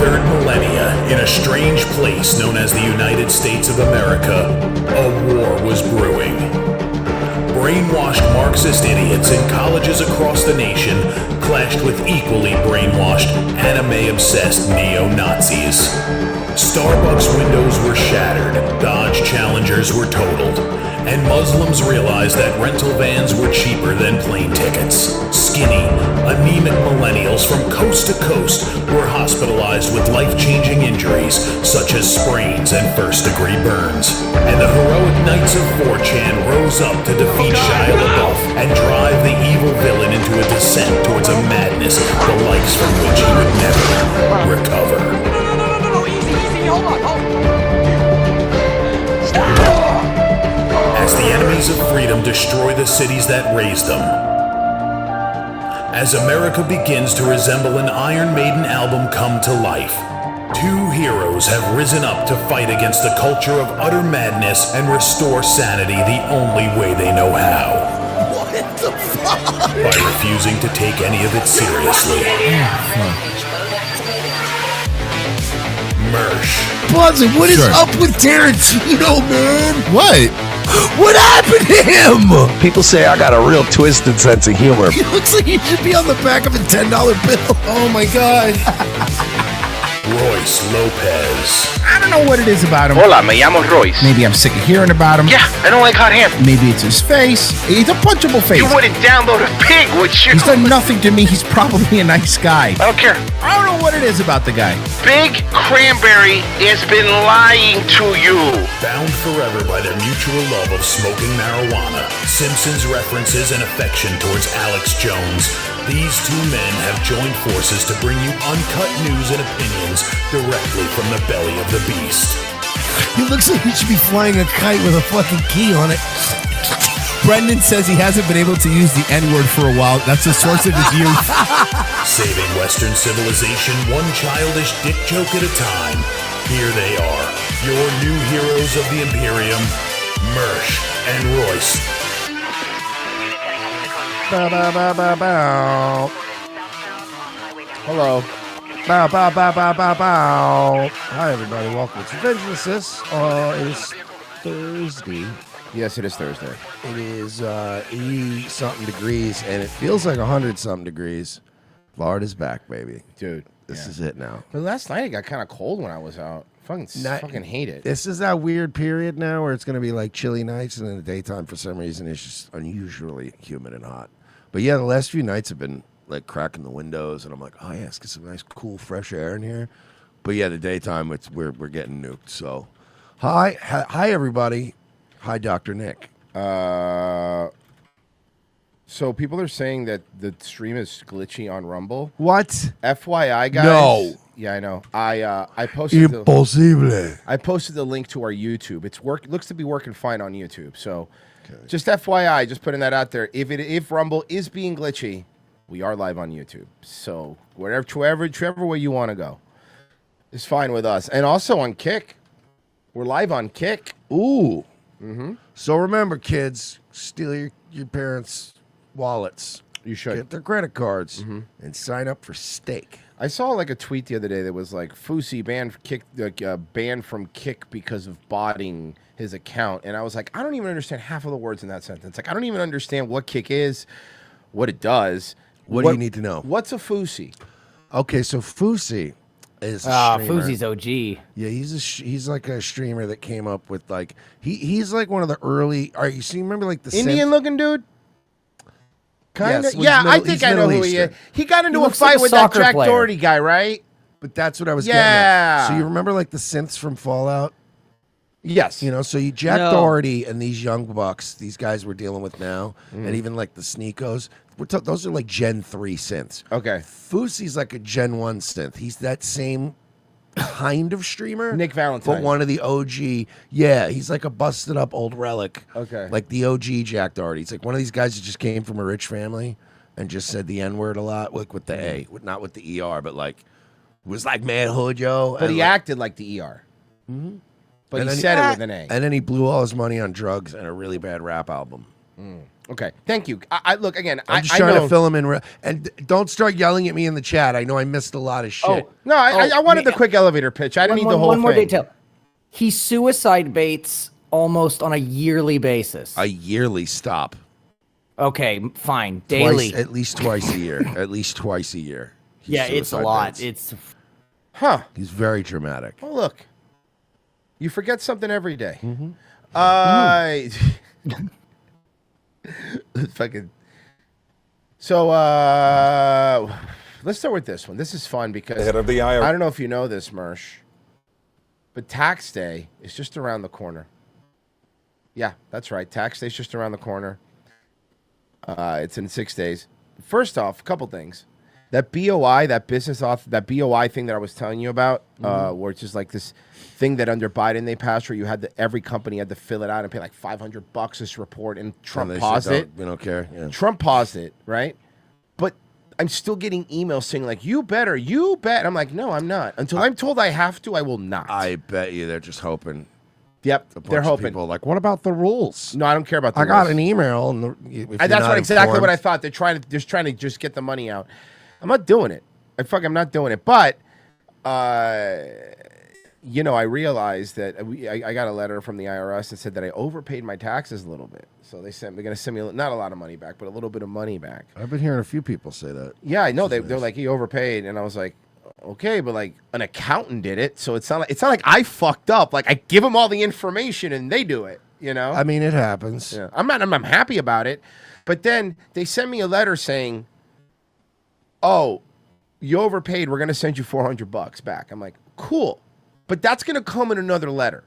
third millennia, in a strange place known as the United States of America, a war was brewing. Brainwashed Marxist idiots in colleges across the nation clashed with equally brainwashed, anime-obsessed neo-Nazis. Starbucks windows were shattered, Dodge Challengers were totaled, and Muslims realized that rental vans were cheaper than plane tickets. Skinny, anemic millennials from coast to coast were hospitalized with life-changing injuries such as sprains and first-degree burns. And the heroic knights of 4chan rose up to defeat Shia LaBeouf and drive the evil villain into a descent towards a madness the likes from which he would never recover. No, easy, hold on. As the enemies of freedom destroy the cities that raised them. As America begins to resemble an Iron Maiden album come to life, two heroes have risen up to fight against the culture of utter madness and restore sanity the only way they know how. What the fuck? By refusing to take any of it seriously. Mersh. Buzzy, what is up with Tarantino, man? What? What happened to him? People say I got a real twisted sense of humor. He looks like he should be on the back of a $10 bill. Oh my God. Royce Lopez. I don't know what it is about him. Hola, me llamo Royce. Maybe I'm sick of hearing about him. Yeah, I don't like hot hair. Maybe it's his face. He's a punchable face. You wouldn't download a pig, would you? He's done nothing to me. He's probably a nice guy. I don't care. I don't know what it is about the guy. Big Cranberry has been lying to you. Bound forever by their mutual love of smoking marijuana, Simpsons references and affection towards Alex Jones, these two men have joined forces to bring you uncut news and opinions directly from the belly of the beast. He looks like he should be flying a kite with a fucking key on it. Brendan says he hasn't been able to use the N-word for a while. That's the source of his youth. Saving Western civilization one childish dick joke at a time. Here they are, your new heroes of the Imperium, Mersh and Royce. Bow, bow, bow, bow, bow. Hello. Bow, bow, bow, bow, bow, bow. Hi, everybody. Welcome to Vengeance. This is Thursday. Yes, it is Thursday. It is 80-something degrees, and it feels like 100-something degrees. Florida's back, baby. Dude. This is it now. But last night it got kind of cold when I was out. Fucking hate it. This is that weird period now where it's going to be like chilly nights, and in the daytime, for some reason, it's just unusually humid and hot. But yeah, the last few nights have been like cracking the windows, and I'm like, oh yeah, let's get some nice, cool, fresh air in here. But yeah, the daytime, we're getting nuked. So, hi, everybody. Hi, Dr. Nick. So people are saying that the stream is glitchy on Rumble. What? FYI, guys. No. Yeah, I know. I posted Impossible. I posted the link to our YouTube. It looks to be working fine on YouTube. So, just FYI, just putting that out there. If Rumble is being glitchy, we are live on YouTube. So whichever way you want to go, is fine with us. And also on Kick, we're live on Kick. Ooh. Mm-hmm. So remember, kids, steal your parents' wallets. You should get their credit cards and sign up for steak. I saw like a tweet the other day that was like Fousey banned from Kick because of botting his account, and I was like, I don't even understand half of the words in that sentence. Like, I don't even understand what Kick is, what it does. What do you need to know? What's a Fousey? Okay, so Fousey is a streamer. Fousey's OG. Yeah, he's like a streamer that came up with like he's like one of the early. All right, you remember like the Indian looking dude? Kind of. Yes, Yeah, I think I know who he is. He got into a fight with that Jack Doherty guy, right? But that's what I was getting at. So you remember like the synths from Fallout? Yes. You know, so Jack Doherty and these young bucks, these guys we're dealing with now, and even like the Sneakos, those are like Gen 3 synths. Okay. Fousey's like a Gen 1 synth. He's that same kind of streamer. Nick Valentine. But one of the OG. Yeah, he's like a busted up old relic. Okay. Like the OG Jack Doherty. He's like one of these guys that just came from a rich family and just said the N-word a lot, like with the A, not with the ER, but like, was like mad hood, yo. But he acted like the ER. Mm-hmm. But he said it with an A. And then he blew all his money on drugs and a really bad rap album. Okay, thank you. I look again. I'm just I trying know, to fill them in. And don't start yelling at me in the chat. I know I missed a lot of shit. No, I wanted the quick elevator pitch. I didn't need the whole One more thing. detail. He suicide baits almost on a yearly basis. A yearly stop. Okay, fine. Daily. At least twice a year. At least twice a year. He Yeah, it's a suicide lot. baits. It's He's very dramatic. Oh, look. You forget something every day. Fucking. So, let's start with this one. This is fun because Head of the IRS. I don't know if you know this, Mersh, but tax day is just around the corner. Yeah, that's right. Tax day is just around the corner. It's in 6 days. First off, a couple things. That BOI, that that BOI thing that I was telling you about, where it's just like this thing that under Biden they passed, where you had every company had to fill it out and pay like $500 this report, and Trump paused it. We don't care. Yeah. Trump paused it, right? But I'm still getting emails saying like, you bet. I'm like, no, I'm not. Until I'm told I have to, I will not. I bet you they're just hoping. Yep, A bunch they're of hoping. people are like, what about the rules? No, I don't care about the I got rules. an email. And That's exactly what I thought. They're trying to just get the money out. I'm not doing it. I'm not doing it. But, I realized that I got a letter from the IRS that said that I overpaid my taxes a little bit. So they're going to send me not a lot of money back, but a little bit of money back. I've been hearing a few people say that. Yeah, I know. They're like, he overpaid. And I was like, okay, but like an accountant did it. So it's not like I fucked up. Like I give them all the information and they do it, I mean, it happens. Yeah. I'm happy about it. But then they send me a letter saying, oh, you overpaid. We're going to send you $400 back. I'm like, cool. But that's going to come in another letter.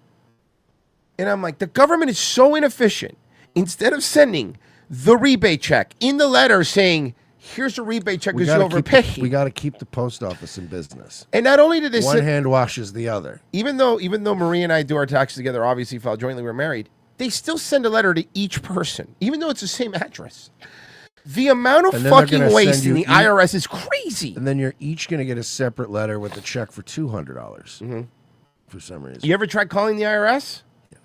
And I'm like, the government is so inefficient. Instead of sending the rebate check in the letter saying, here's a rebate check because you overpaid. We got to keep the post office in business. And not only did they One hand washes the other. Even though Marie and I do our taxes together, obviously filed jointly, we're married, they still send a letter to each person, even though it's the same address. The amount of fucking waste in the IRS is crazy. And then you're each going to get a separate letter with a check for $200 for some reason. You ever tried calling the IRS? Yes.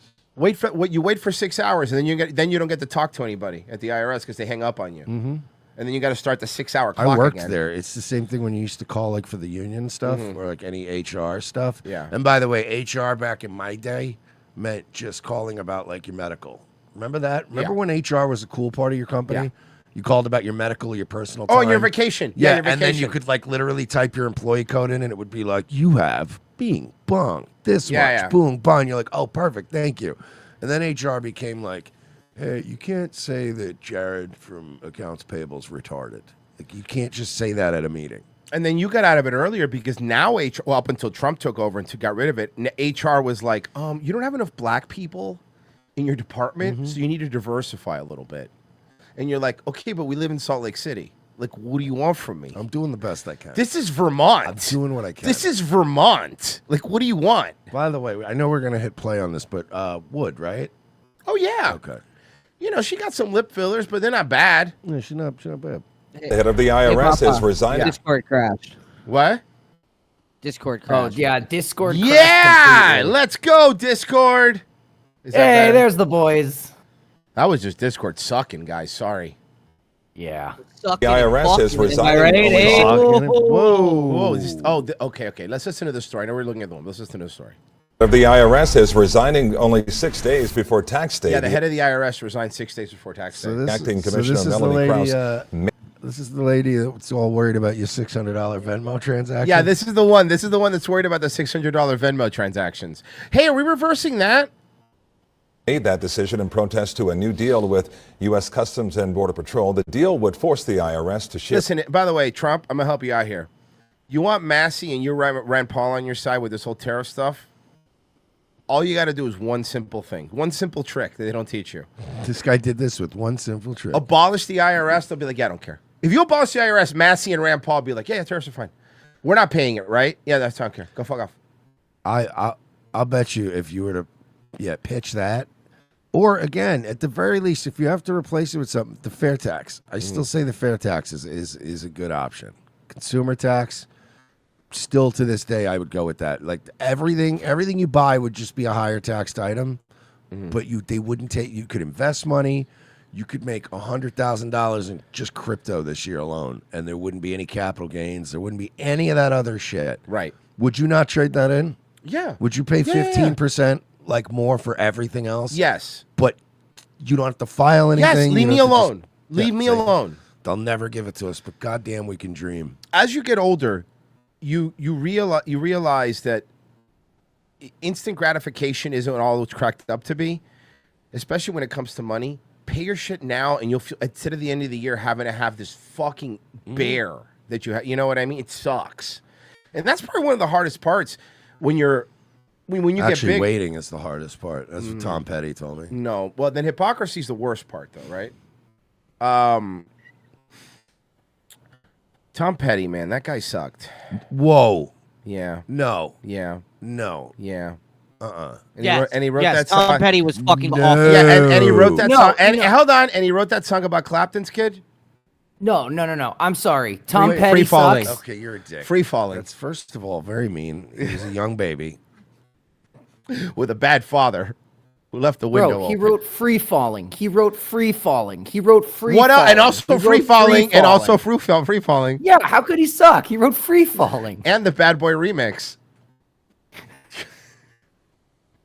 You wait for 6 hours, and then you don't get to talk to anybody at the IRS because they hang up on you. Mm-hmm. And then you got to start the 6 hour clock. I worked again. there. It's the same thing when you used to call like for the union stuff or like any HR stuff. Yeah. And by the way, HR back in my day meant just calling about like your medical. Remember that? Remember when HR was a cool part of your company? Yeah. You called about your medical or your personal time. Oh, your vacation. Yeah, your vacation. and then you could like literally type your employee code in and it would be like, you have bing, bong, this much, boom, bong. You're like, oh, perfect, thank you. And then HR became like, hey, you can't say that Jared from Accounts Payable's retarded. Like, you can't just say that at a meeting. And then you got out of it earlier because now up until Trump took over and got rid of it, HR was like, you don't have enough black people in your department, so you need to diversify a little bit. And you're like, okay, but we live in Salt Lake City. Like, what do you want from me? I'm doing the best I can. This is Vermont. I'm doing what I can. This is Vermont. Like, what do you want? By the way, I know we're going to hit play on this, but Wood, right? Oh, yeah. Okay. She got some lip fillers, but they're not bad. Yeah, she's not bad. The head of the IRS is resigning. Discord crashed. What? Discord crashed. Oh, yeah, Discord. Yeah, let's go, Discord. Is that Hey, better? there's the boys. That was just Discord sucking, guys. Sorry. Yeah. The IRS is resigning. Right? Hey, Whoa. Okay. Let's listen to the story. I know we're looking at the one. Let's listen to the story. Of the IRS is resigning only 6 days before tax day. Yeah, the head of the IRS resigned 6 days before tax day. Acting Commissioner Melanie Krause. This is the lady that's all worried about your $600 Venmo transaction. Yeah, this is the one. This is the one that's worried about the $600 Venmo transactions. Hey, are we reversing that? Made that decision in protest to a new deal with U.S. Customs and Border Patrol. The deal would force the IRS to ship. Listen, by the way, Trump, I'm going to help you out here. You want Massey and you Rand Paul on your side with this whole tariff stuff? All you got to do is one simple thing, one simple trick that they don't teach you. This guy did this with one simple trick. Abolish the IRS, they'll be like, yeah, I don't care. If you abolish the IRS, Massey and Rand Paul will be like, yeah, tariffs are fine. We're not paying it, right? Yeah, that's I don't care. Go fuck off. I'll bet you if you were to pitch that, or again, at the very least, if you have to replace it with something, the fair tax. I still say the fair tax is a good option. Consumer tax, still to this day, I would go with that. Like everything you buy would just be a higher taxed item, but they wouldn't take. You could invest money. you could make $100,000 in just crypto this year alone, and there wouldn't be any capital gains. There wouldn't be any of that other shit. Right. Would you not trade that in? Yeah. Would you pay Yeah. 15% like more for everything else? Yes. But you don't have to file anything. Yes, You leave don't me have to alone. just- Leave me see? alone. They'll never give it to us, but goddamn, we can dream. As you get older, you realize that instant gratification isn't all it's cracked up to be, especially when it comes to money. Pay your shit now, and you'll feel instead of the end of the year having to have this fucking bear that you have. You know what I mean? It sucks, and that's probably one of the hardest parts when you're when you Actually, get big. waiting is the hardest part. That's what Tom Petty told me. No, well then hypocrisy's the worst part, though, right? Tom Petty, man, that guy sucked. Whoa. Yeah. No. Yeah. No. Yeah. And he wrote yes, that Tom song. Petty was fucking No. awful. Yeah, and he wrote that No, song. And no. hold on, and he wrote that song about Clapton's kid. No. I'm sorry. Tom Free Petty Falling. sucks. Okay, you're a dick. Free Falling That's first of all very mean. He's a young baby. with a bad father who left the window Bro, he open. wrote Free Falling. He wrote Free Falling. He wrote Free What else? Falling. And also He Free wrote Falling, and also Falling. Free Falling, Yeah, how could he suck? He wrote Free Falling. and the Bad Boy remix.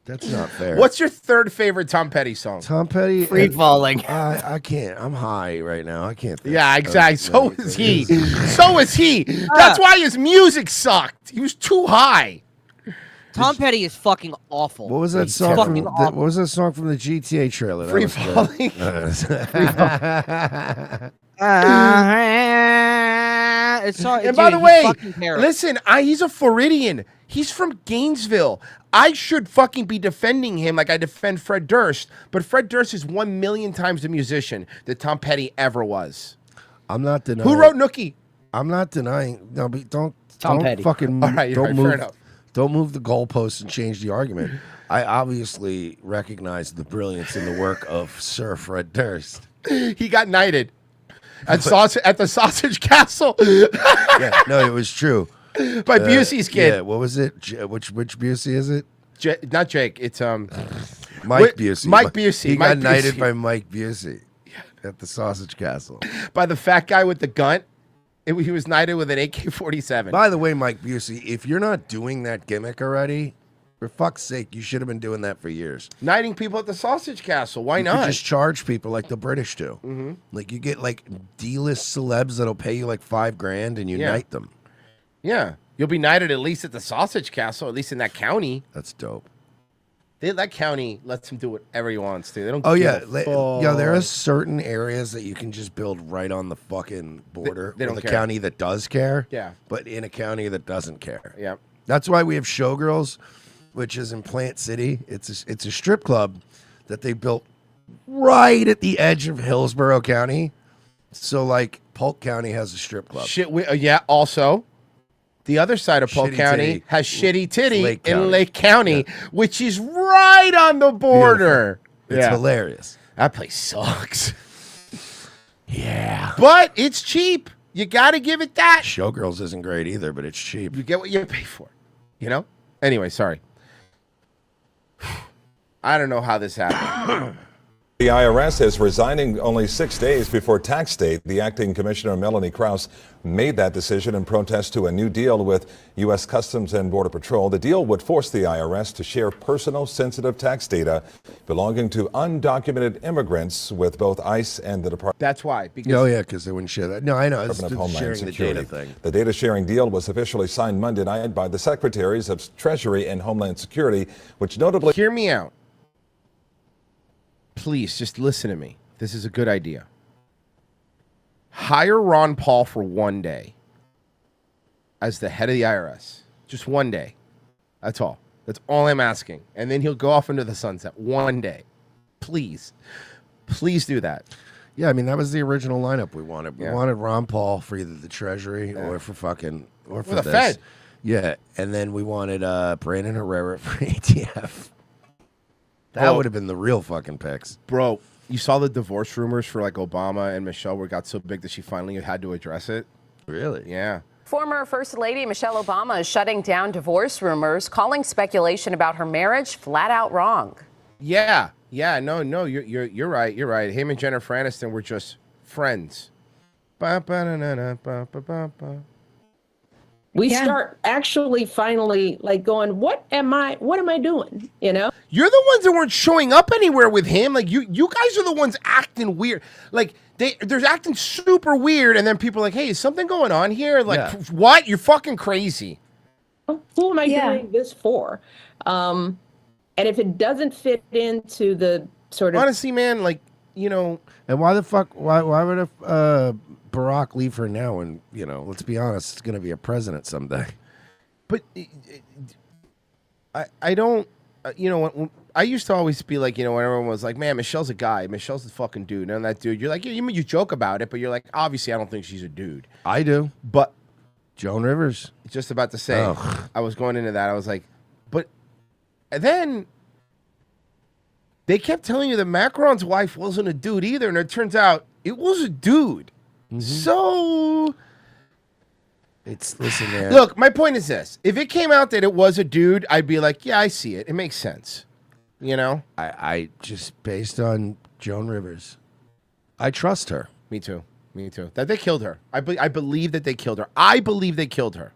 That's not fair. What's your third favorite Tom Petty song? Tom Petty? Free Falling. I can't. I'm high right now. I can't. Think. Yeah, exactly. So no, is it he. is. So is he. That's why his music sucked. He was too high. Tom Petty is fucking awful. What was that He's song from? fucking What awful. was that song from the GTA trailer? That Free was good. Falling. It's so, And by dude, the way, he's fucking terrible. listen, he's a Floridian. He's from Gainesville. I should fucking be defending him like I defend Fred Durst, but Fred Durst is 1,000,000 times the musician that Tom Petty ever was. I'm not denying. Who wrote Nookie? I'm not denying. No, but don't Tom Petty. fucking All right, don't fair move. enough. Don't move the goalposts and change the argument. I obviously recognize the brilliance in the work of Sir Fred Durst. He got knighted at the Sausage Castle Yeah, no, it was true. by Busey's kid. Yeah, what was it? Which Busey is it? Not Jake. It's Mike Busey. Mike Busey. He Mike got knighted Busey. by Mike Busey at the Sausage Castle. by the fat guy with the gun. He was knighted with an AK-47. By the way, Mike Busey, if you're not doing that gimmick already, for fuck's sake, you should have been doing that for years. Knighting people at the Sausage Castle. Why You not? could just charge people like the British do. Mm-hmm. Like you get like D-list celebs that'll pay you like $5,000 and you Yeah. knight them. Yeah. You'll be knighted at least at the Sausage Castle, at least in that county. That's dope. That county lets him do whatever he wants to. They don't. Oh give yeah, a there are fuck. certain areas that you can just build right on the fucking border. They don't with a care. county that does care. Yeah. But in a county that doesn't care. Yeah. That's why we have Showgirls, which is in Plant City. It's a strip club that they built right at the edge of Hillsborough County. So like Polk County has a strip club. Shit. Yeah. Also, the other side of Polk Shitty County Titty. has Shitty Titty Lake in County. Lake County, which is right on the border. It's hilarious. That place sucks. Yeah. But it's cheap. You got to give it that. Showgirls isn't great either, but it's cheap. You get what you pay for. You know? Anyway, sorry. I don't know how this happened. The IRS is resigning only 6 days before tax day. The acting commissioner, Melanie Krause, made that decision in protest to a new deal with U.S. Customs and Border Patrol. The deal would force the IRS to share personal sensitive tax data belonging to undocumented immigrants with both ICE and the Department That's why. Because Oh yeah, because they wouldn't share that. No, I know. It's of the Homeland sharing the Security. data thing. The data sharing deal was officially signed Monday night by the Secretaries of Treasury and Homeland Security, which notably hear me out. Please, just listen to me. This is a good idea. Hire Ron Paul for one day as the head of the IRS. Just one day. That's all. That's all I'm asking. And then he'll go off into the sunset. One day. Please. Please do that. Yeah, I mean that was the original lineup we wanted. We Yeah. wanted Ron Paul for either the Treasury or for for the this. Fed. Yeah, and then we wanted Brandon Herrera for ATF. That Oh. would have been the real fucking picks. Bro, you saw the divorce rumors for like Obama and Michelle where it got so big that she finally had to address it? Really? Yeah. Former First Lady Michelle Obama is shutting down divorce rumors, calling speculation about her marriage flat out wrong. Yeah. Yeah, no, you're right. You're right. Him and Jennifer Aniston were just friends. We start actually finally like going, what am I doing? You know? You're the ones that weren't showing up anywhere with him. Like you guys are the ones acting weird. Like they're acting super weird, and then people are like, hey, is something going on here? Like what? You're fucking crazy. Who am I doing this for? And if it doesn't fit into the sort of honestly, man, like, you know, and why the fuck? Why would Barack leave her now? And you know, let's be honest, it's going to be a president someday. But I don't. You know, when I used to always be like, you know, when everyone was like, man, Michelle's a guy, Michelle's a fucking dude, and that dude, you're like, you joke about it, but you're like, obviously, I don't think she's a dude. I do, but Joan Rivers. Just about to say, I was going into that. I was like, but and then they kept telling you that Macron's wife wasn't a dude either, and it turns out it was a dude. So listen, man. Look, my point is this: if it came out that it was a dude, I'd be like, yeah, I see it. It makes sense. You know, I just based on Joan Rivers, I trust her. Me too. Me too. That they killed her. I believe that they killed her. I believe they killed her.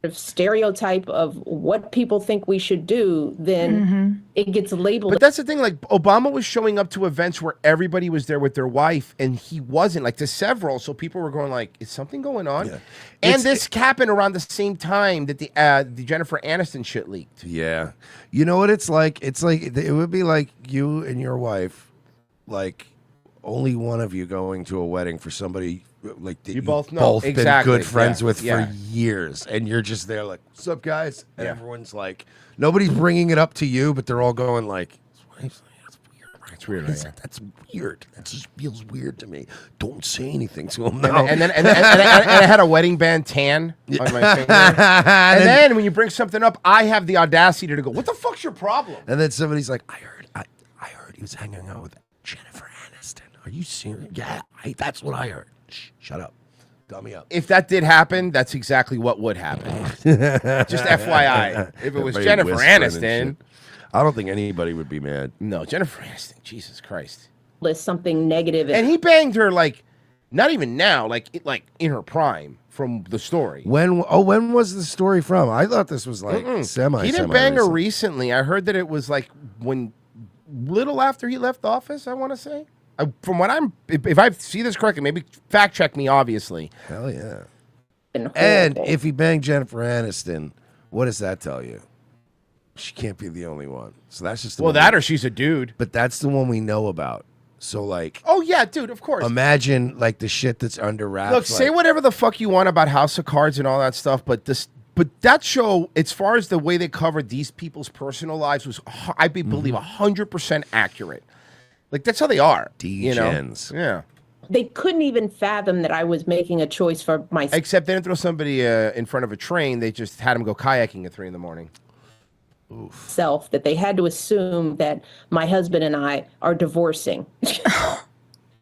stereotype of what people think we should do, then it gets labeled. But that's the thing, like Obama was showing up to events where everybody was there with their wife and he wasn't, like to several. So people were going like, is something going on? Yeah. And this happened around the same time that the Jennifer Aniston shit leaked. Yeah. You know what it's like? It's like, it would be like you and your wife, like only one of you going to a wedding for somebody like that you both know exactly. been good friends with for years, and you're just there like, what's up, guys? And everyone's like, nobody's bringing it up to you, but they're all going like, that's weird. That's weird. That just feels weird to me. Don't say anything to him. No. And I had a wedding band tan on my finger. and then when you bring something up, I have the audacity to go, what the fuck's your problem? And then somebody's like, I heard he was hanging out with Jennifer Aniston. Are you serious? Yeah, that's what I heard. Shut up. Dummy up. If that did happen, that's exactly what would happen. Just FYI. If it was Jennifer Aniston. I don't think anybody would be mad. No, Jennifer Aniston. Jesus Christ. List something negative. And he banged her like, not even now, like in her prime from the story. When was the story from? I thought this was like semi. He didn't bang her recently. I heard that it was like when little after he left office, I want to say. From what if I see this correctly, maybe fact check me, obviously. Hell yeah. And if he banged Jennifer Aniston, what does that tell you? She can't be the only one. So that's just the one or she's a dude. But that's the one we know about. So like, oh yeah, dude, of course. Imagine like the shit that's under wraps. Look, say whatever the fuck you want about House of Cards and all that stuff, but that show, as far as the way they covered these people's personal lives, was I believe 100% accurate. Like, that's how they are. D-gens. Yeah. They couldn't even fathom that I was making a choice for myself. Except they didn't throw somebody in front of a train. They just had him go kayaking at 3 a.m. Self, that they had to assume that my husband and I are divorcing.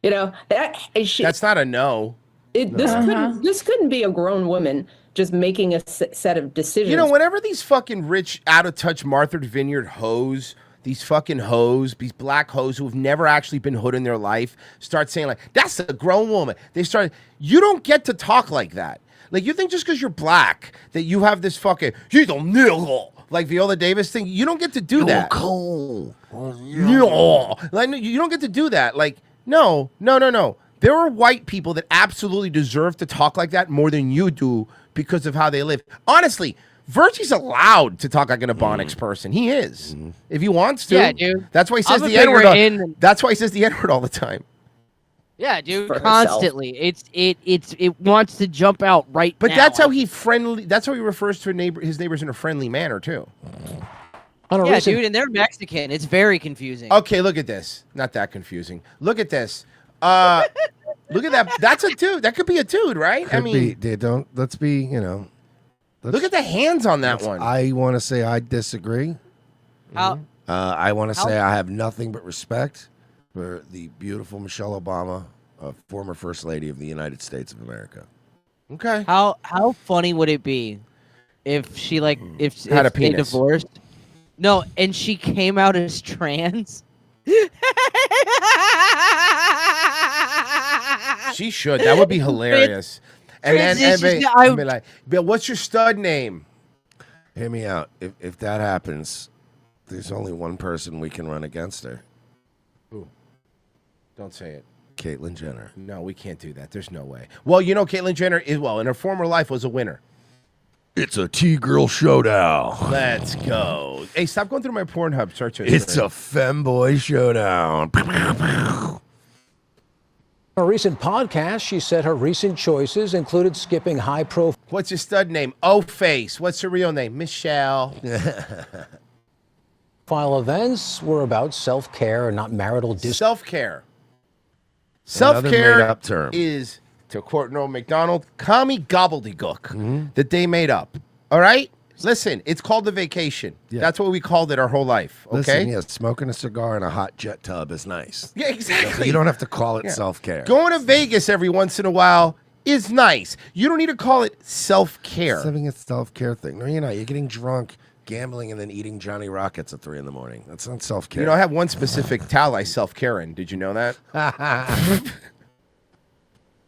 You know, that's not a no. This couldn't be a grown woman just making a set of decisions. You know, whenever these fucking rich, out-of-touch Martha's Vineyard hoes, these fucking hoes, these black hoes who have never actually been hood in their life, start saying like, that's a grown woman. You don't get to talk like that. Like, you think just because you're black that you have this fucking, she's a nigga, like Viola Davis thing. You don't get to do that. Cool. Like, you don't get to do that. Like, no. There are white people that absolutely deserve to talk like that more than you do because of how they live. Honestly, Virgie's allowed to talk like an Ebonics person. He is. If he wants to. Yeah, dude. That's why he says the N-word. That's why he says the N-word all the time. Yeah, dude, constantly. It wants to jump out right now. But that's how he refers to his neighbors in a friendly manner, too. Yeah, dude, and they're Mexican. It's very confusing. Okay, look at this. Not that confusing. Look at this. Look at that. That's a dude. That could be a dude, right? Let's be, you know. Look at the hands on that one. I want to say I disagree. I want to say I have nothing but respect for the beautiful Michelle Obama, former First Lady of the United States of America. Okay. How funny would it be if she if they divorced No, and she came out as trans. She should. That would be hilarious. And then be like, Bill, what's your stud name? Hear me out. If that happens, there's only one person we can run against her. Who? Don't say it. Caitlyn Jenner. No, we can't do that. There's no way. Well, you know, Caitlyn Jenner in her former life was a winner. It's a T-girl showdown. Let's go. Hey, stop going through my Pornhub search history. It's a femboy showdown. A recent podcast, she said her recent choices included skipping high-profile. What's your stud name? O-Face. What's her real name? Michelle. File events were about self-care and not marital self-care. Another Self-care made-up term. is, to quote Norm MacDonald, commie gobbledygook that they made up. All right? Listen, it's called a vacation. Yeah. That's what we called it our whole life. Okay? Listen, yeah, smoking a cigar in a hot jet tub is nice. Yeah, exactly. You don't have to call it self-care. Going to Vegas every once in a while is nice. You don't need to call it self-care. It's having a self-care thing. No, you're not. You're getting drunk, gambling, and then eating Johnny Rockets at 3 a.m. That's not self-care. You know, I have one specific towel I self-care in. Did you know that?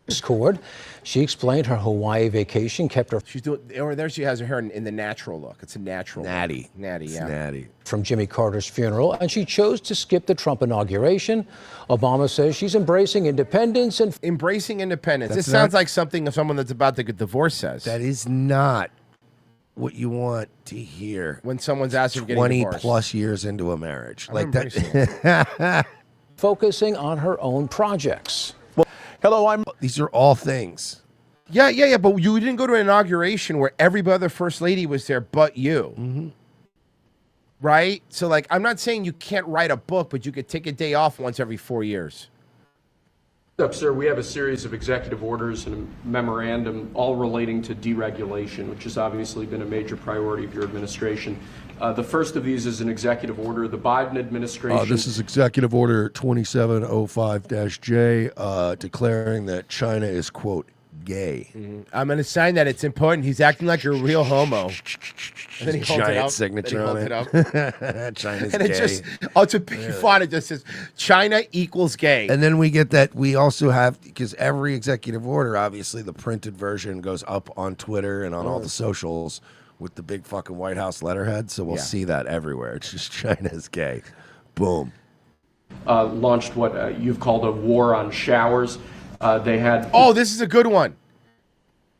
Discord. She explained her Hawaii vacation kept her. She's doing, or there she has her hair in the natural look. It's a natural natty. Look. Natty, it's yeah. Natty. From Jimmy Carter's funeral, and she chose to skip the Trump inauguration. Obama says she's embracing independence and embracing independence. That's This sounds like something of someone that's about to get divorced says. That is not what you want to hear when someone's asking 20 plus years into a marriage. I'm Like that. focusing on her own projects. Hello, these are all things. Yeah. But you didn't go to an inauguration where every other first lady was there but you. Mm-hmm. Right? So, like, I'm not saying you can't write a book, but you could take a day off once every 4 years. Up, sir, we have a series of executive orders and a memorandum all relating to deregulation, which has obviously been a major priority of your administration. The first of these is an executive order. The Biden administration... This is Executive Order 2705-J, declaring that China is, quote, gay. I'm going to sign that. It's important. He's acting like a real homo. And then he holds Giant it up. signature on it. China's and it gay. just, it's a big font. It just says, China equals gay. And then we get that we also have, because every executive order, obviously the printed version goes up on Twitter and on all the socials with the big fucking White House letterhead. So we'll see that everywhere. It's just China's gay. Boom. Launched what you've called a war on showers. They had... Oh, this is a good one.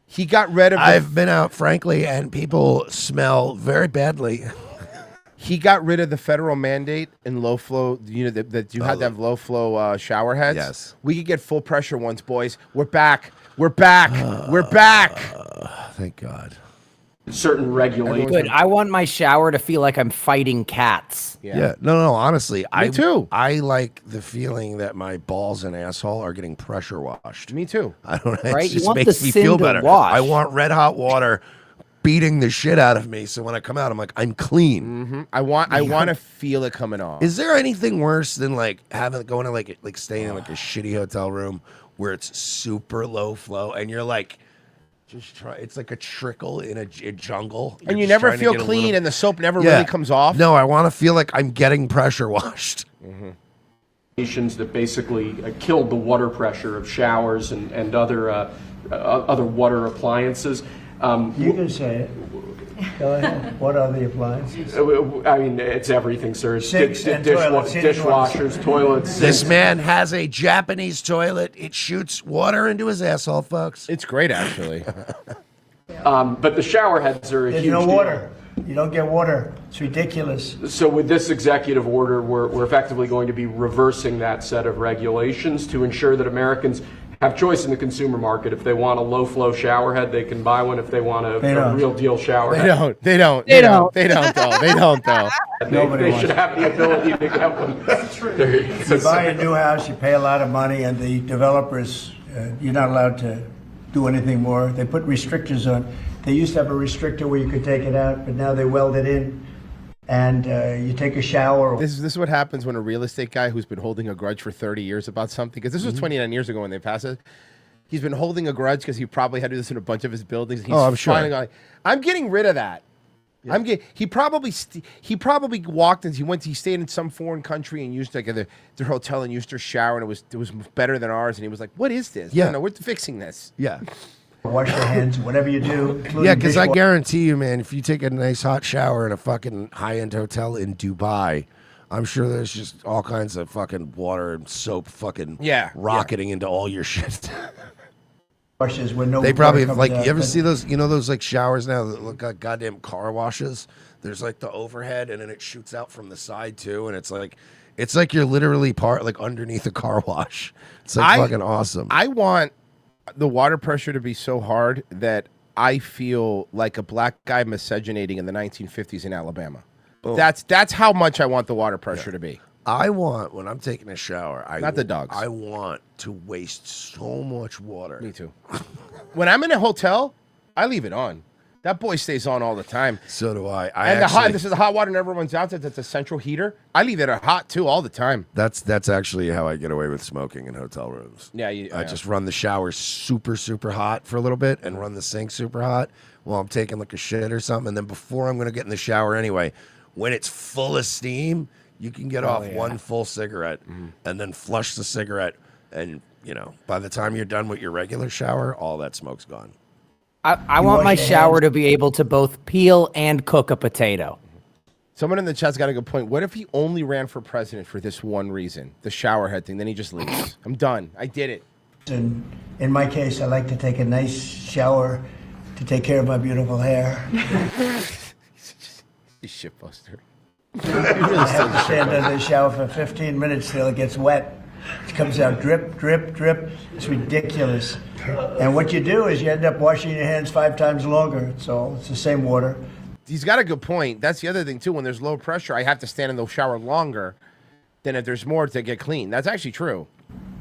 He got rid of... I've been out, frankly, and people smell very badly. He got rid of the federal mandate in low flow, you know, that you had to have low flow shower heads. Yes. We could get full pressure ones, boys. We're back. We're back. We're back. Thank God. Certain regulations. Good. I want my shower to feel like I'm fighting cats. Yeah. No, honestly. Me too. I like the feeling that my balls and asshole are getting pressure washed. Me too. I don't know. Right? It You just want makes the me feel cinder better. wash. I want red hot water beating the shit out of me. So when I come out, I'm like, I'm clean. Mm-hmm. I want to feel it coming off. Is there anything worse than like going to like staying in like a shitty hotel room where it's super low flow and you're like, just try. It's like a trickle in a jungle, and you never feel clean, and the soap never really comes off. No, I want to feel like I'm getting pressure washed. That basically killed the water pressure of showers and other water appliances. You can say it. Go ahead. What are the appliances? I mean, it's everything, sir. Sinks and toilets. Dishwashers, toilets. This man has a Japanese toilet. It shoots water into his asshole, folks. It's great, actually. But the shower heads are a There's huge no deal. water. You don't get water. It's ridiculous. So with this executive order, we're effectively going to be reversing that set of regulations to ensure that Americans have choice in the consumer market. If they want a low-flow shower head, they can buy one. If they want a real deal shower head, They don't. They don't, though. They should have the ability to get one. That's true. You buy a new house, you pay a lot of money, and the developers, you're not allowed to do anything more. They put restrictors on. They used to have a restrictor where you could take it out, but now they weld it in. And you take a shower. This is what happens when a real estate guy who's been holding a grudge for 30 years about something, because this was 29 years ago when they passed it. He's been holding a grudge because he probably had to do this in a bunch of his buildings. And he's I'm sure. finally going, I'm getting rid of that. Yeah. He probably walked and he stayed in some foreign country and used like their hotel and used their shower, and it was better than ours, and he was like, "What is this? Yeah. No, we're fixing this." Yeah. Wash your hands, whatever you do. Yeah, because I guarantee you, man, if you take a nice hot shower in a fucking high-end hotel in Dubai, I'm sure there's just all kinds of fucking water and soap fucking rocketing into all your shit. Washes where no They probably water have, like, comes you ever out. see those, those like showers now that look like goddamn car washes? There's like the overhead and then it shoots out from the side too, and it's like you're literally like underneath a car wash. It's like fucking awesome. I want the water pressure to be so hard that I feel like a black guy miscegenating in the 1950s in Alabama. Boom. That's how much I want the water pressure to be. I want, when I'm taking a shower, Not the dogs. I want to waste so much water. Me too. When I'm in a hotel, I leave it on. That boy stays on all the time. So do I. This is the hot water never runs out. That's a central heater. I leave it hot too all the time. That's actually how I get away with smoking in hotel rooms. Yeah, I just run the shower super, super hot for a little bit and run the sink super hot while I'm taking like a shit or something. And then before I'm going to get in the shower anyway, when it's full of steam, you can get off one full cigarette and then flush the cigarette. And, by the time you're done with your regular shower, all that smoke's gone. I want my shower to be able to both peel and cook a potato. Someone in the chat's got a good point. What if he only ran for president for this one reason, the shower head thing? Then he just leaves. I'm done. I did it. In my case, I like to take a nice shower to take care of my beautiful hair. He's shitbuster. I have to stand under the shower for 15 minutes till it gets wet. It comes out drip, drip, drip. It's ridiculous. And what you do is you end up washing your hands 5 times longer. It's the same water. He's got a good point. That's the other thing, too. When there's low pressure, I have to stand in the shower longer than if there's more to get clean. That's actually true.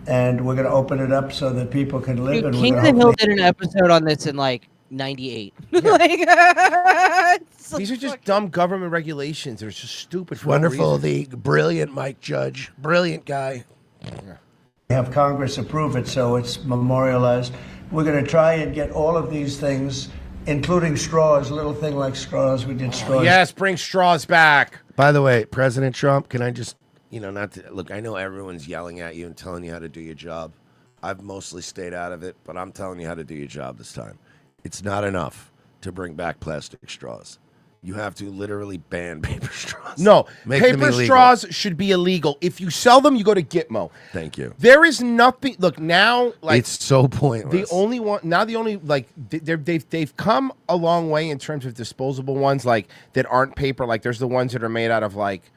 And we're going to open it up so that people can live. Dude, and Kings and Hill did an episode on this in like 98. These are just dumb government regulations. They're just stupid. For Wonderful. No reason. The brilliant Mike Judge. Brilliant guy. have Congress approve it so it's memorialized. We're going to try and get all of these things, including straws, a little thing like straws. We did straws. Yes, bring straws back. By the way, President Trump, can I just, not to look, I know everyone's yelling at you and telling you how to do your job. I've mostly stayed out of it, but I'm telling you how to do your job this time. It's not enough to bring back plastic straws. You have to literally ban paper straws. No, Make them paper illegal. straws should be illegal. If you sell them, you go to Gitmo. Thank you. There is nothing. Look now, like it's so pointless. The only one now, the only like they've come a long way in terms of disposable ones like that aren't paper. Like there's the ones that are made out of like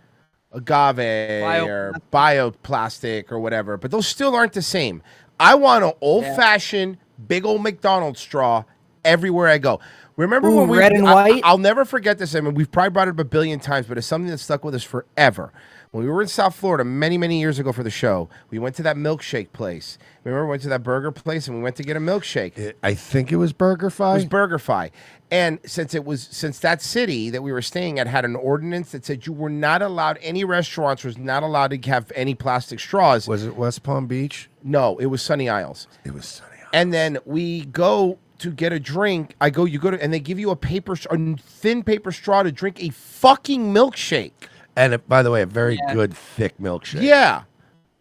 agave or bioplastic or whatever, but those still aren't the same. I want an old-fashioned big old McDonald's straw everywhere I go. Remember when we red and white? I'll never forget this. I mean, we've probably brought it up a billion times, but it's something that stuck with us forever. When we were in South Florida many, many years ago for the show, we went to that milkshake place. Remember, we went to that burger place and we went to get a milkshake. I think it was BurgerFi. It was BurgerFi. And since that city that we were staying at had an ordinance that said you were not allowed, any restaurants was not allowed to have any plastic straws. Was it West Palm Beach? No, it was Sunny Isles. It was Sunny Isles. And then we go to get a drink. And they give you a thin paper straw to drink a fucking milkshake. And by the way, a very good thick milkshake. Yeah.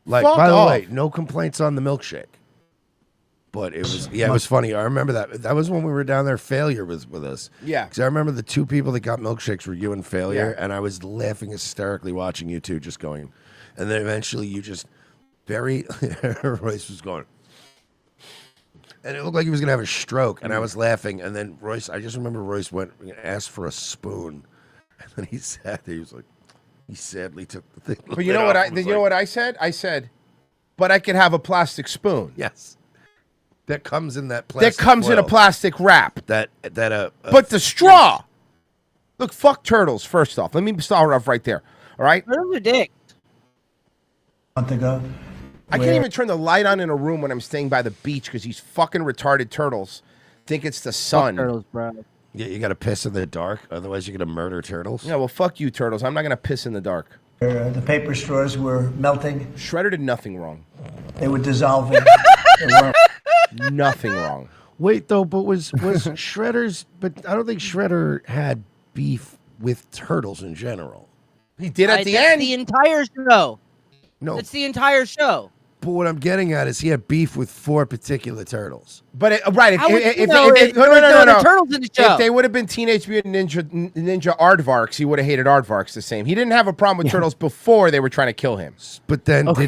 Like, Fuck by the off. way, no complaints on the milkshake. But it was, it was funny. I remember that. That was when we were down there. Failure was with us. Yeah. Because I remember the two people that got milkshakes were you and Failure. Yeah. And I was laughing hysterically watching you two just going. And then eventually you just Royce was going. And it looked like he was going to have a stroke. And I was laughing. And then Royce, I just remember Royce went and asked for a spoon. And then he sat there. He was like, he sadly took the thing. But you know what I said? I said, but I could have a plastic spoon. Yes. That comes in that plastic. That comes in a foil. plastic wrap. But the straw. Look, fuck turtles. First off, let me start off right there. All right. Turtles are dick. A month ago. I can't even turn the light on in a room when I'm staying by the beach because these fucking retarded turtles think it's the sun. Fuck turtles, bro. Yeah, you got to piss in the dark. Otherwise, you're going to murder turtles. Yeah, well, fuck you, turtles. I'm not going to piss in the dark. The paper straws were melting. Shredder did nothing wrong. They were dissolving. Nothing wrong. Wait, though, but was Shredder's... But I don't think Shredder had beef with turtles in general. He did at the that's end. the entire show. No. That's the entire show. But what I'm getting at is he had beef with 4 particular turtles. But right, How would you if know they, there were no turtles in the show? If they would have been Teenage Mutant Ninja Aardvarks, he would have hated Aardvarks the same. He didn't have a problem with turtles before they were trying to kill him. But then what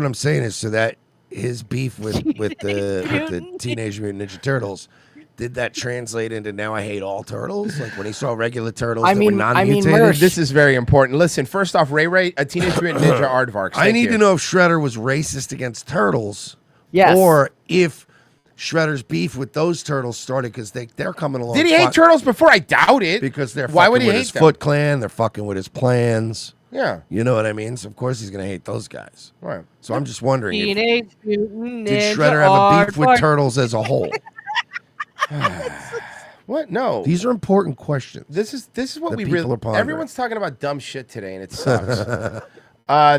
I'm saying is, so that his beef with the Teenage Mutant Ninja Turtles, did that translate into now I hate all turtles? Like when he saw regular turtles that were non-mutated? This is very important. Listen, first off, Ray, a Teenage Mutant Ninja Aardvarks. I need to know if Shredder was racist against turtles. Yes. Or if Shredder's beef with those turtles started because they're coming along. Did he hate turtles before? I doubt it. Because they're Why fucking would he with hate his them? Foot Clan. They're fucking with his plans. Yeah. You know what I mean? So of course he's going to hate those guys. Right. So I'm just wondering, Teenage Mutant did Ninja Shredder have a beef with Aardvark. turtles as a whole? What? No. These are important questions. This is what that we people really. are pondering. Everyone's talking about dumb shit today, and it sucks.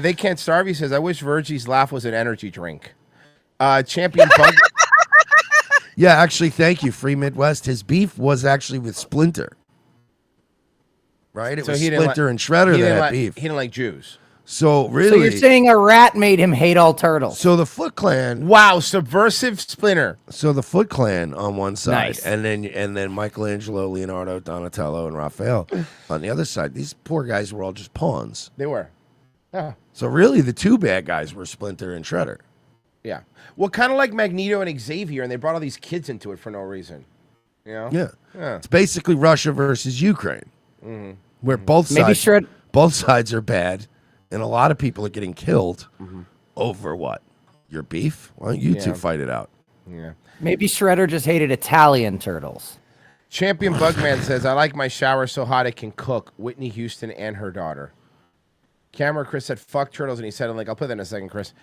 They can't starve. He says, "I wish Virgie's laugh was an energy drink." Champion Bug. Yeah, actually, thank you, Free Midwest. His beef was actually with Splinter. Right? It was he didn't Splinter like- and Shredder he that didn't had like- beef. He didn't like Jews. So really, So you're saying a rat made him hate all turtles? So the Foot Clan. Wow, subversive Splinter. So the Foot Clan on one side, Nice. and then Michelangelo, Leonardo, Donatello, and Raphael on the other side. These poor guys were all just pawns. They were. Yeah. So really, the 2 bad guys were Splinter and Shredder. Yeah. Well, kind of like Magneto and Xavier, and they brought all these kids into it for no reason. You know? Yeah. Yeah. It's basically Russia versus Ukraine, Mm-hmm. where both Maybe sides are bad, and a lot of people are getting killed over what? Your beef? Why don't you two Yeah. fight it out? Yeah. Maybe Shredder just hated Italian turtles. Champion Bugman says, "I like my shower so hot it can cook." Whitney Houston and her daughter. Camera Chris said, "Fuck turtles," and he said, "Like I'll put that in a second, Chris."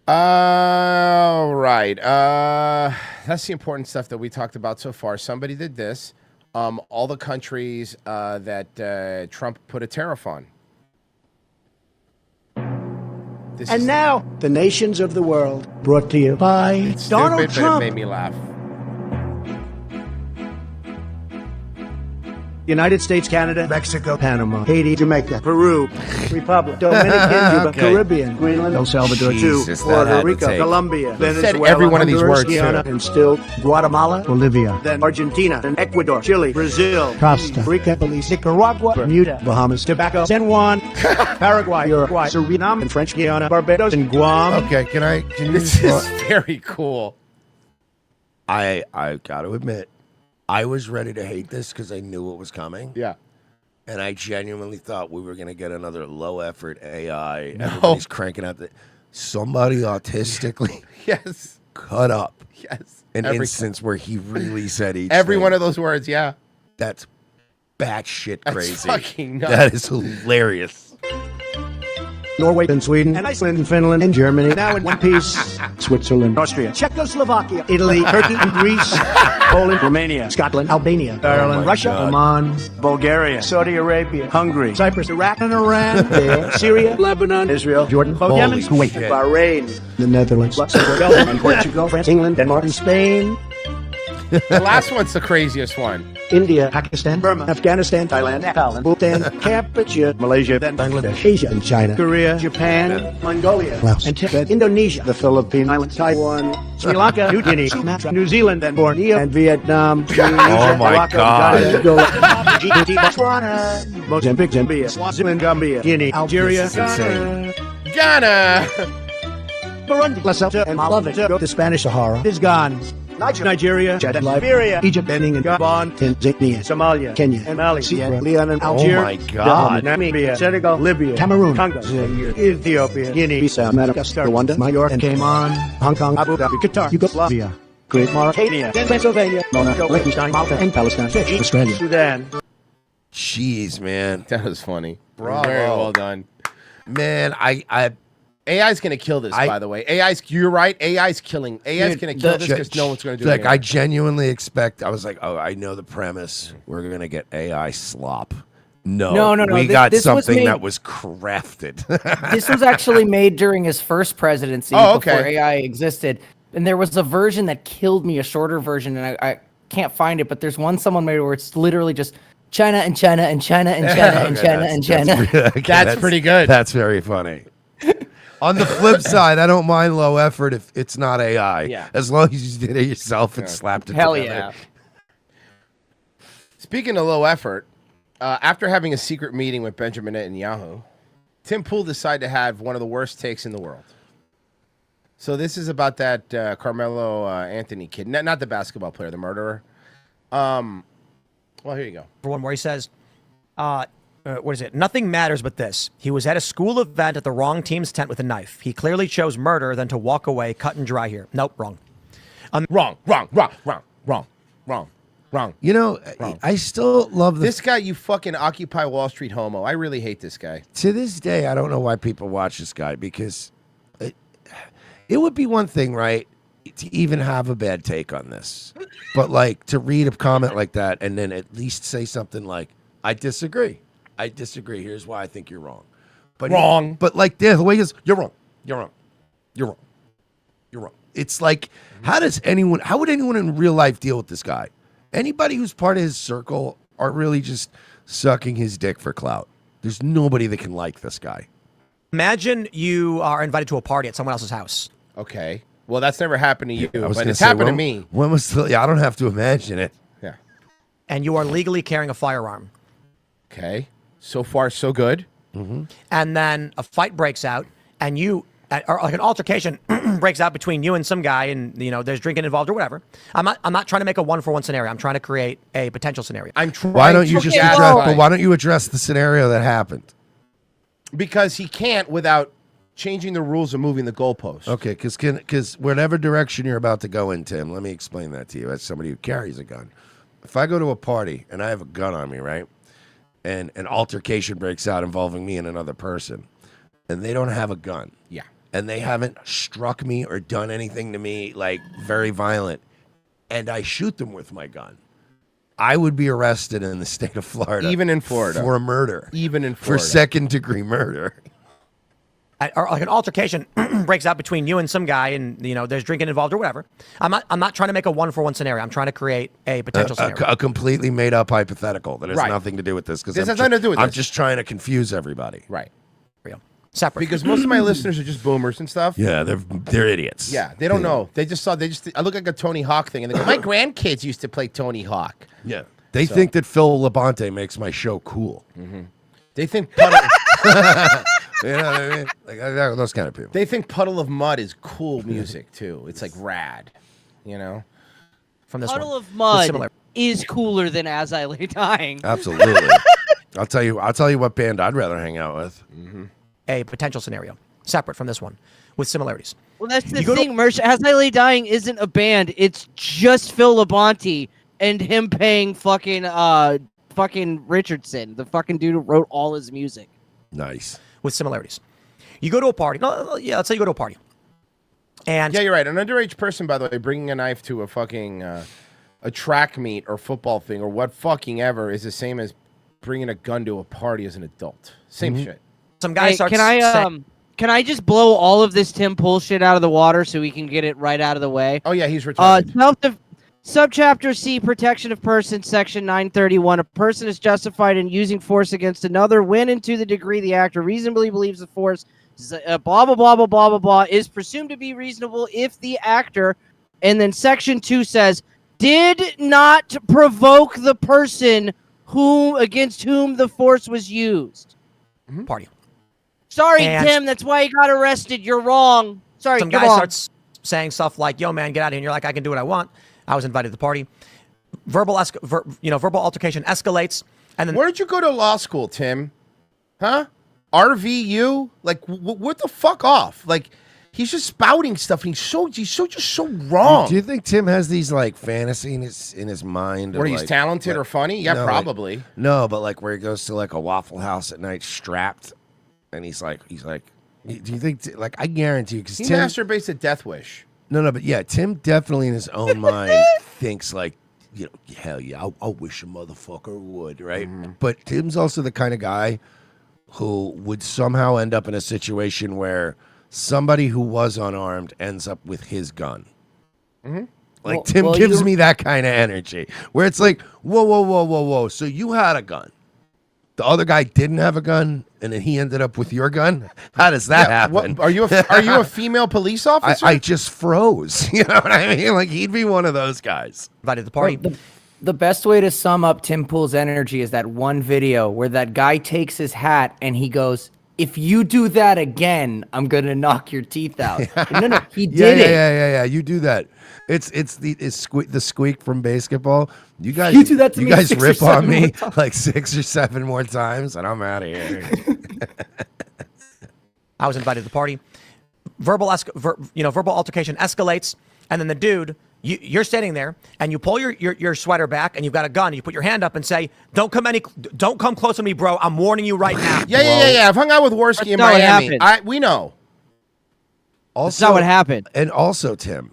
All right. That's the important stuff that we talked about so far. Somebody did this. All the countries that Trump put a tariff on. And now, the nations of the world, brought to you by Donald Stupid, but Trump. it made me laugh. United States, Canada, Mexico, Panama, Haiti, Jamaica, Peru, Republic, Dominican, Cuba, Okay. Caribbean, Greenland, El Salvador, Jesus, too, that had Puerto to Rico, take. Colombia, said Venezuela, every one of these Honduras, words, too. Guyana, and still Guatemala, Bolivia, then Argentina, and Ecuador, Chile, Brazil, Costa Rica, Belize, Nicaragua, Bermuda, Bahamas, Tobacco, San Juan, Paraguay, Uruguay, Suriname, and French Guiana, Barbados, and Guam. Okay, can you This just is very cool. I got to admit, I was ready to hate this because I knew it was coming. Yeah. And I genuinely thought we were going to get another low effort AI. Everybody's cranking out somebody autistically Yes. cut up Yes. an Every- instance where he really said each Every thing. one of those words, yeah. That's batshit That's crazy. fucking nuts. That is hilarious. Norway and Sweden and Iceland and Finland and Germany. Now in one piece. Switzerland, Austria, Czechoslovakia, Italy, Turkey and Greece, Poland, Romania, Scotland, Albania, Ireland, my Russia, God. Oman, Bulgaria, Saudi Arabia, Hungary, Cyprus, Iraq and Iran, there, Syria, Lebanon, Israel, Jordan, Holy Yemen, Kuwait, shit. Bahrain, the Netherlands, Luxembourg, Belgium, and Portugal, France, England, Denmark, and Spain. The last one's the craziest one. India, Pakistan, Burma, Afghanistan, Thailand, Nepal, Bhutan, Cambodia, Malaysia, then Bangladesh, Asia and China, Korea, Japan, Mongolia, Laos, and Tibet, Indonesia, the Philippine Islands, Taiwan, Sri Lanka, New Guinea, Sumatra, New Zealand, then Borneo, and Vietnam, Indonesia, Oh my Morocco, God. Ghana, Angola, Djibouti, Botswana, Mozambique, Zambia, Swaziland, Gambia, Guinea, Algeria, This is insane. Ghana. Burundi, Lesotho, and Malawi. The Spanish Sahara is gone. Nigeria, Chad, Liberia, Egypt, Benin, and Gabon, Tanzania, Somalia, Kenya, and Mali, Sierra Leone, and Algeria, my God. Namibia, Senegal, Libya, Cameroon, Congo, Zaire, Ethiopia, Guinea, Bissau, Madagascar, Rwanda, Majorca, and Cayman, Hong Kong, Abu Dhabi, Qatar, Yugoslavia, Great Mauritania, Pennsylvania, Monaco, Liechtenstein, Malta, and Palestine, Fiji, Australia, Sudan. Jeez, man. That was funny. Bravo. Very well done. Man, AI's going to kill this, by the way. You're right. AI's killing. AI's Dude, going to kill this because no one's going to do like, it. I genuinely expect, I was like, oh, I know the premise. We're going to get AI slop. No. No. We got This was something made- that was crafted. This was actually made during his first presidency Oh, okay. before AI existed. And there was a version that killed me, a shorter version, and I can't find it, but there's one someone made where it's literally just China and China and China and China and China and China. That's pretty good. That's very funny. On the flip side, I don't mind low effort if it's not AI. Yeah. As long as you did it yourself and slapped it together. Speaking of low effort, after having a secret meeting with Benjamin Netanyahu, Tim Pool decided to have one of the worst takes in the world. So this is about that Carmelo Anthony kid, not the basketball player, the murderer. Well, here you go. For one where he says, what is it? Nothing matters but this. He was at a school event at the wrong team's tent with a knife. He clearly chose murder than to walk away cut and dry here. Nope, wrong. Wrong. You know, I still love this guy. You fucking Occupy Wall Street homo. I really hate this guy. To this day, I don't know why people watch this guy, because it would be one thing, right, to even have a bad take on this. But, like, to read a comment like that and then at least say something like, I disagree. Here's why I think you're wrong. But but, like, the way he goes, you're wrong. It's like, how would anyone in real life deal with this guy? Anybody who's part of his circle are really just sucking his dick for clout. There's nobody that can like this guy. Imagine you are invited to a party at someone else's house. Okay. Well, that's never happened to you, I was but gonna it's say, happened to me. When was I don't have to imagine it. Yeah. And you are legally carrying a firearm. Okay. So far, so good. Mm-hmm. And then a fight breaks out, and or like an altercation breaks out between you and some guy, and there's drinking involved or whatever. I'm not trying to make a 1-for-1 scenario. I'm trying to create a potential scenario. Why don't you just address the scenario that happened? Because he can't without changing the rules and moving the goalpost. Okay, because whatever direction you're about to go in, Tim, let me explain that to you as somebody who carries a gun. If I go to a party and I have a gun on me, right, and an altercation breaks out involving me and another person, and they don't have a gun, yeah, and they haven't struck me or done anything to me like very violent, and I shoot them with my gun, I would be arrested in the state of Florida, even in Florida, for murder, even in for Florida, second-degree murder. Or like an altercation breaks out between you and some guy, and there's drinking involved or whatever. I'm not trying to make a 1-for-1 scenario. I'm trying to create a potential scenario. A completely made up hypothetical that has nothing to do with this. Because this has nothing to do with I'm this. just trying to confuse everybody. Right. Separate. Because most of my listeners are just boomers and stuff. Yeah, they're idiots. Yeah, they don't know. They just I look like a Tony Hawk thing, and they go, my grandkids used to play Tony Hawk. Yeah. They think that Phil Labonte makes my show cool. Mm-hmm. They think Puddle. You know what I mean? Like those kind of people. They think Puddle of Mud is cool music too. It's like rad, From this Puddle one. of Mud is cooler than As I Lay Dying. Absolutely. I'll tell you what band I'd rather hang out with. Mm-hmm. A potential scenario, separate from this one, with similarities. Well, that's the thing, Merch. As I Lay Dying isn't a band. It's just Phil Labonte and him paying fucking Richardson, the fucking dude who wrote all his music. Nice. With similarities. You go to a party. Let's say you go to a party. And yeah, you're right. An underage person, by the way, bringing a knife to a fucking a track meet or football thing or what fucking ever is the same as bringing a gun to a party as an adult. Same shit. Some guy starts can I just blow all of this Tim Pool shit out of the water so we can get it right out of the way? Oh yeah, he's retarded. Subchapter C, Protection of Persons, Section 931. A person is justified in using force against another when and to the degree the actor reasonably believes the force blah, blah, blah, blah, blah, blah, blah, is presumed to be reasonable if the actor, and then Section 2 says, did not provoke the person against whom the force was used. Party. Sorry, And Tim, that's why you got arrested. You're wrong. Sorry, some guy starts saying stuff like, yo, man, get out of here. And you're like, I can do what I want. I was invited to the party. Verbal altercation escalates. And then where did you go to law school, Tim? Huh? RVU? Like, what the fuck off? Like, he's just spouting stuff. And he's just so wrong. Do you think Tim has these like fantasy in his mind? Where he's talented or funny? Yeah, probably. No, but like where he goes to like a Waffle House at night strapped, and he's like, do you think like I guarantee you because He Tim masturbates at Death Wish. No, but yeah, Tim definitely in his own mind thinks like, hell yeah, I wish a motherfucker would, right? Mm-hmm. But Tim's also the kind of guy who would somehow end up in a situation where somebody who was unarmed ends up with his gun. Mm-hmm. Like Tim gives me that kind of energy where it's like, whoa. So you had a gun. The other guy didn't have a gun, and then he ended up with your gun. How does that happen? Are you a female police officer? I just froze. You know what I mean? Like he'd be one of those guys. Invited the party. The best way to sum up Tim Pool's energy is that one video where that guy takes his hat and he goes, "If you do that again, I'm gonna knock your teeth out." No, he did it. Yeah. You do that. It's the squeak from basketball. You guys, You do that to me guys 6 or rip 7 on me more times. like 6 or 7 more times, and I'm out of here. I was invited to the party. Verbal altercation escalates, and then the dude, you're sitting there, and you pull your sweater back, and you've got a gun. You put your hand up and say, "Don't come close to me, bro. I'm warning you right now." Yeah. I've hung out with Worski in Miami. We know. Also, That's not what happened. And also, Tim.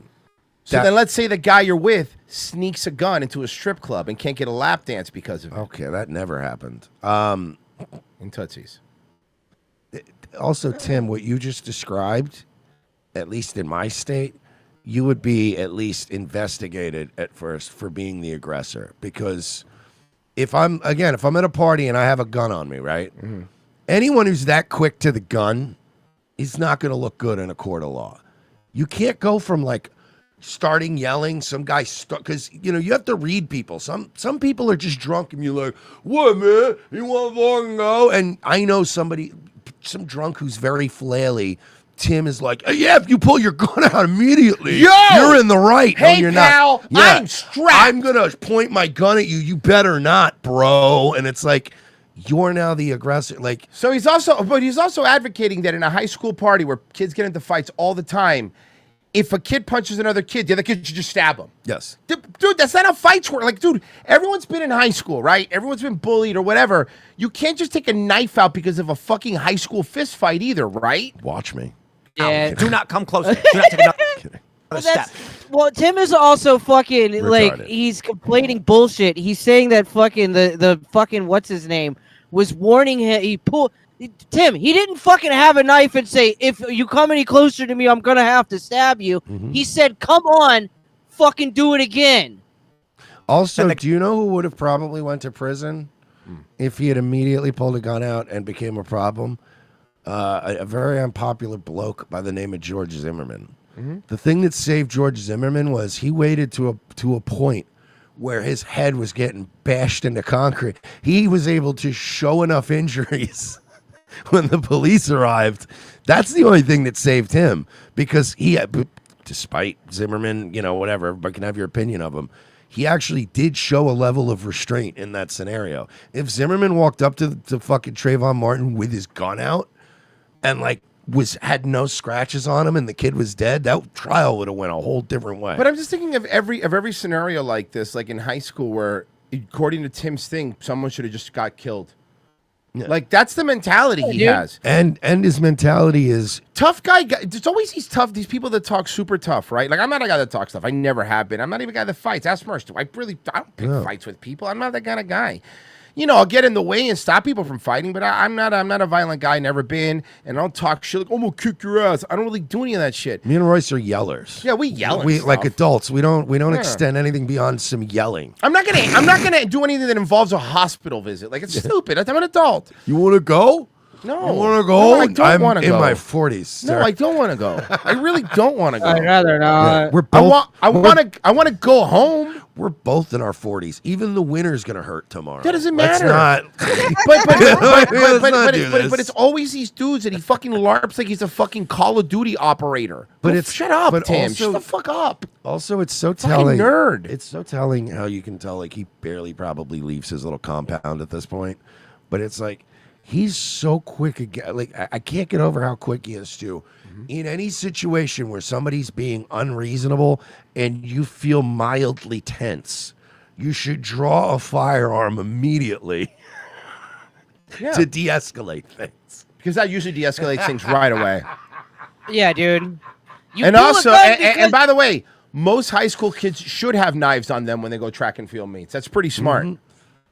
So then let's say the guy you're with sneaks a gun into a strip club and can't get a lap dance because of it. Okay, that never happened. In Tootsies. Also, Tim, what you just described, at least in my state, you would be at least investigated at first for being the aggressor. Because if I'm at a party and I have a gun on me, right? Mm-hmm. Anyone who's that quick to the gun is not going to look good in a court of law. You can't go from like starting yelling, some guy because you have to read people. Some people are just drunk and you're like, "What, man? You want to fucking go?" And I know some drunk who's very flaily. Tim is like, "Yeah, if you pull your gun out immediately, you're in the right." Hey, no, you're pal, not. Yeah, I'm strapped. I'm gonna point my gun at you. You better not, bro. And it's like, you're now the aggressor. Like, so he's also advocating that in a high school party where kids get into fights all the time, if a kid punches another kid, the other kid should just stab him. Yes. Dude, that's not how fights work. Like, dude, everyone's been in high school, right? Everyone's been bullied or whatever. You can't just take a knife out because of a fucking high school fist fight either, right? Watch me. Yeah. Do not come close. Do not take another step. Well, Tim is also fucking like Retarded. he's complaining bullshit. He's saying that fucking the fucking what's his name was warning him. Tim, he didn't fucking have a knife and say, "If you come any closer to me, I'm gonna have to stab you." Mm-hmm. He said, "Come on, fucking do it again." Also, do you know who would have probably went to prison if he had immediately pulled a gun out and became a problem? A very unpopular bloke by the name of George Zimmerman. Mm-hmm. The thing that saved George Zimmerman was he waited to a point where his head was getting bashed into concrete. He was able to show enough injuries when the police arrived. That's the only thing that saved him, because despite Zimmerman, whatever, everybody can have your opinion of him, he actually did show a level of restraint in that scenario. If Zimmerman walked up to fucking Trayvon Martin with his gun out and had no scratches on him and the kid was dead, that trial would have went a whole different way. But I'm just thinking of every scenario like this, like in high school, where according to Tim's thing, someone should have just got killed. Yeah. Like, that's the mentality he has. And his mentality is tough guy. There's always these people that talk super tough, right? Like, I'm not a guy that talks tough. I never have been. I'm not even a guy that fights. Ask Merce. I don't pick fights with people. I'm not that kind of guy. I'll get in the way and stop people from fighting, but I'm not a violent guy, never been, and I don't talk shit like, "I'm gonna kick your ass." I don't really do any of that shit. Me and Royce are yellers. Yeah, we yell and We stuff. like adults. We don't Yeah. extend anything beyond some yelling. I'm not gonna do anything that involves a hospital visit. Like, it's stupid. I'm an adult. You want to go? No. You want to go? No, I don't want to I'm go. in my 40s. No, sir. I don't want to go. I really don't want to go. I'd rather not. Yeah, we're both, I want to go home. We're both in our 40s. Even the winter's gonna hurt tomorrow. That doesn't Let's matter. not. But it's always these dudes that he fucking LARPs like he's a fucking Call of Duty operator. But Shut up, but Tim. also- Shut the fuck up. Also, it's so Fucking telling. nerd. It's so telling how you can tell like he barely probably leaves his little compound at this point. But it's like he's so quick again. Like I can't get over how quick he is too. In any situation where somebody's being unreasonable and you feel mildly tense, you should draw a firearm immediately to de-escalate things. Because that usually de-escalates things right away. Yeah, dude. You And pull a also, gun and because- by the way, most high school kids should have knives on them when they go track and field meets. That's pretty smart.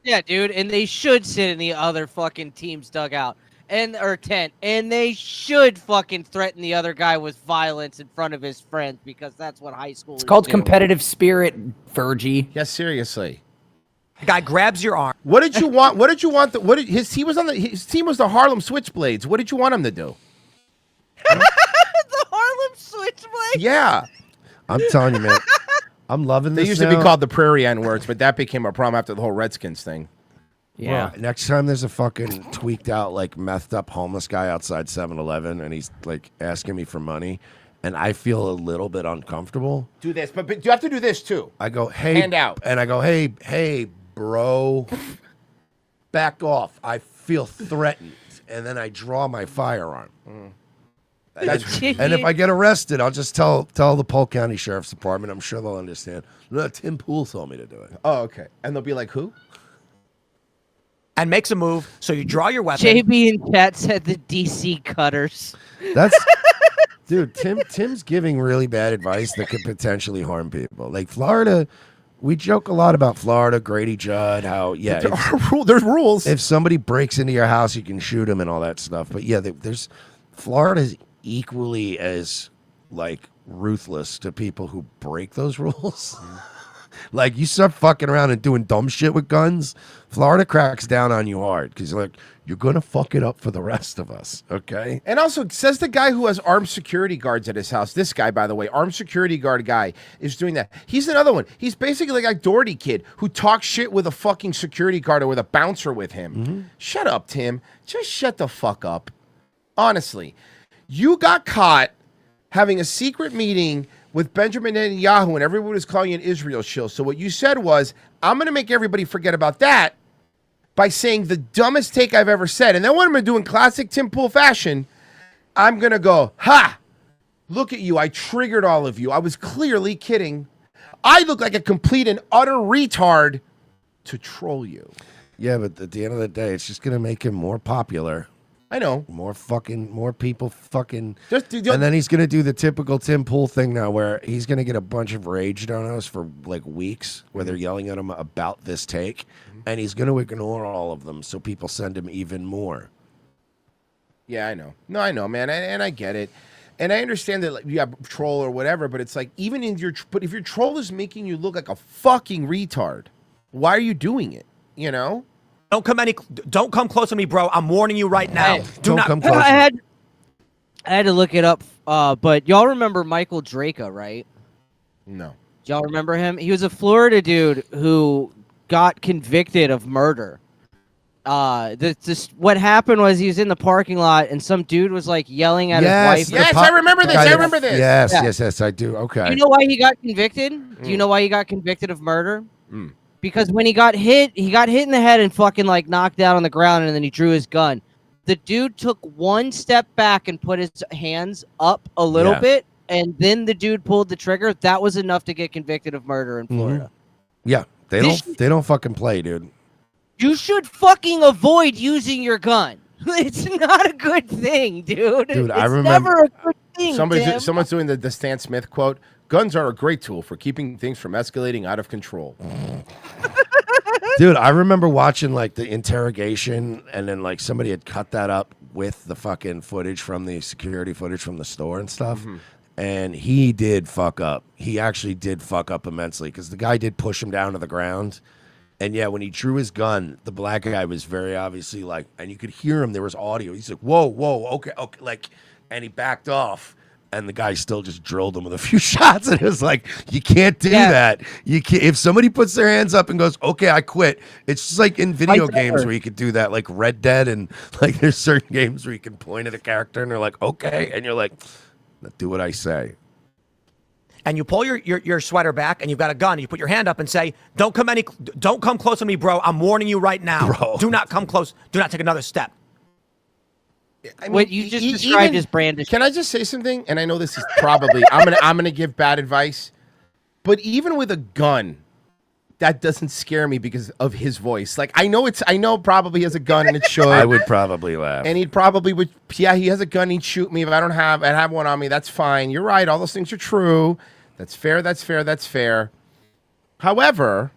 Yeah, dude, and they should sit in the other fucking team's dugout. or tent, and they should fucking threaten the other guy with violence in front of his friends because that's what high school is. It's called doing. competitive spirit, Virgie. Yes, seriously. The guy grabs your arm. What did you want? What did you want? His team was his team was the Harlem Switchblades. What did you want him to do? The Harlem Switchblade. Yeah, I'm telling you, man. I'm loving they this. used to be now. called the Prairie N-words, but that became a problem after the whole Redskins thing. Well, next time there's a fucking tweaked out, like methed up homeless guy outside 7-Eleven and he's like asking me for money and I feel a little bit uncomfortable. Do this, but you have to do this too. I go, hey, hand out. And I go, hey, bro, back off. I feel threatened. And then I draw my firearm. And if I get arrested, I'll just tell the Polk County Sheriff's Department. I'm sure they'll understand. No, Tim Pool told me to do it. Oh, okay. And they'll be like, who? And makes a move. So you draw your weapon. JB in chat said the DC Cutters. That's dude. Tim's giving really bad advice that could potentially harm people. Like Florida, we joke a lot about Florida, Grady Judd. How there's rules. If somebody breaks into your house, you can shoot them and all that stuff. But yeah, there's Florida's equally as like ruthless to people who break those rules. Like you start fucking around and doing dumb shit with guns, Florida cracks down on you hard because like you're gonna fuck it up for the rest of us, okay? And also, says the guy who has armed security guards at his house. This guy, by the way, armed security guard guy, is doing that. He's another one. He's basically like a Doherty kid who talks shit with a fucking security guard or with a bouncer with him. Shut up, Tim. Just shut the fuck up. Honestly, you got caught having a secret meeting with Benjamin Netanyahu and everyone was calling you an Israel shill. So what you said was, I'm going to make everybody forget about that by saying the dumbest take I've ever said. And then what I'm going to do in classic Tim Pool fashion, I'm going to go, ha, look at you. I triggered all of you. I was clearly kidding. I look like a complete and utter retard to troll you. Yeah, but at the end of the day, it's just gonna make him more popular. I know. More people fucking. And then he's going to do the typical Tim Pool thing now where he's going to get a bunch of rage donos for like weeks where they're yelling at him about this take. And he's going to ignore all of them so people send him even more. Yeah, I know. No, I know, man. And I get it. And I understand that like, you have troll or whatever, but it's like even in your. But if your troll is making you look like a fucking retard, why are you doing it? You know? Don't come close to me, bro. I'm warning you right now. Do not come close. I had to look it up, but y'all remember Michael Draka, right? No. Y'all remember him? He was a Florida dude who got convicted of murder. What happened was he was in the parking lot and some dude was like yelling at his wife. Yes, I remember this. I remember this. Yes, I do. Okay. Do you know why he got convicted? Do you know why he got convicted of murder? Because when he got hit in the head and fucking like knocked out on the ground and then he drew his gun. The dude took one step back and put his hands up a little bit and then the dude pulled the trigger. That was enough to get convicted of murder in Florida. Yeah, they don't fucking play, dude. You should fucking avoid using your gun. It's not a good thing, dude. Dude, it's I remember never a good thing. Someone's doing the Stan Smith quote. Guns are a great tool for keeping things from escalating out of control. Dude, I remember watching like the interrogation and then like somebody had cut that up with the fucking footage from the security footage from the store and stuff. And he did fuck up. He actually did fuck up immensely because the guy did push him down to the ground. And yeah, when he drew his gun, the black guy was very obviously like, and you could hear him. There was audio. He's like, whoa, okay. Like, and he backed off. And the guy still just drilled him with a few shots. And it was like, you can't do that. You can't. If somebody puts their hands up and goes, okay, I quit. It's just like in video games where you could do that, like Red Dead. And like there's certain games where you can point at a character and they're like, okay. And you're like, do what I say. And you pull your sweater back and you've got a gun. You put your hand up and say, don't come close to me, bro. I'm warning you right now. Bro. Do not come close. Do not take another step. I mean, what you just described as brandish. Can I just say something? And I know this is probably I'm gonna give bad advice, but even with a gun, that doesn't scare me because of his voice. Like I know probably he has a gun and it should. I would probably laugh. And he'd probably would. Yeah, he has a gun. He'd shoot me if I have one on me. That's fine. You're right. All those things are true. That's fair. That's fair. That's fair. However,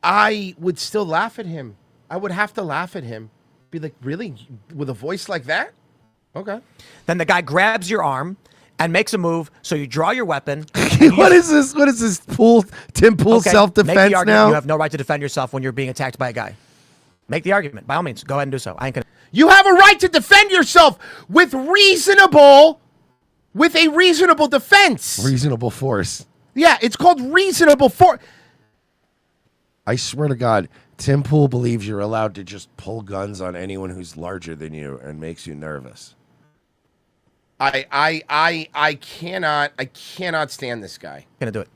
I would still laugh at him. I would have to laugh at him. Be like, really? With a voice like that? Okay. Then the guy grabs your arm and makes a move, so you draw your weapon. What is this? What is this? Tim Pool self-defense now? You have no right to defend yourself when you're being attacked by a guy. Make the argument. By all means, go ahead and do so. I ain't gonna. You have a right to defend yourself with a reasonable defense. Reasonable force. Yeah, it's called reasonable force. I swear to God, Tim Pool believes you're allowed to just pull guns on anyone who's larger than you and makes you nervous. I cannot stand this guy. Gonna do it.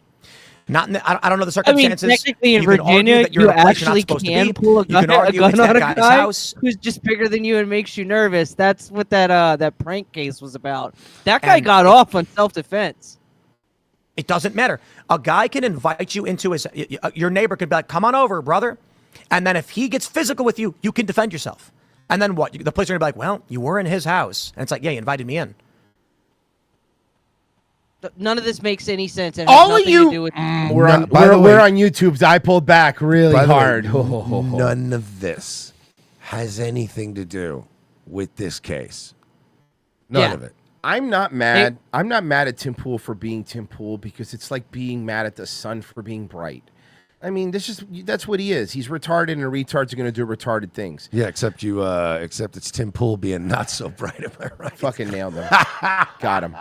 Not in the, I don't know the circumstances. I mean, technically in You can argue Virginia, that you're you in a place you're not actually supposed to can be. pull a You can gun argue it's on that a guy's guy house. who's just bigger than you and makes you nervous. That's what that prank case was about. That guy got off on self-defense. It doesn't matter. A guy can invite you into his. Your neighbor could be like, "Come on over, brother," and then if he gets physical with you, you can defend yourself. And then what? The police are gonna be like, "Well, you were in his house," and it's like, "Yeah, you invited me in." None of this makes any sense. It has All of nothing you, to do with we're on YouTube's. I pulled back really hard. None of this has anything to do with this case. None of it. I'm not mad. I'm not mad at Tim Pool for being Tim Pool because it's like being mad at the sun for being bright. I mean, that's what he is. He's retarded, and retards are going to do retarded things. Yeah, except it's Tim Pool being not so bright. Am I right? Fucking nailed him. Got him.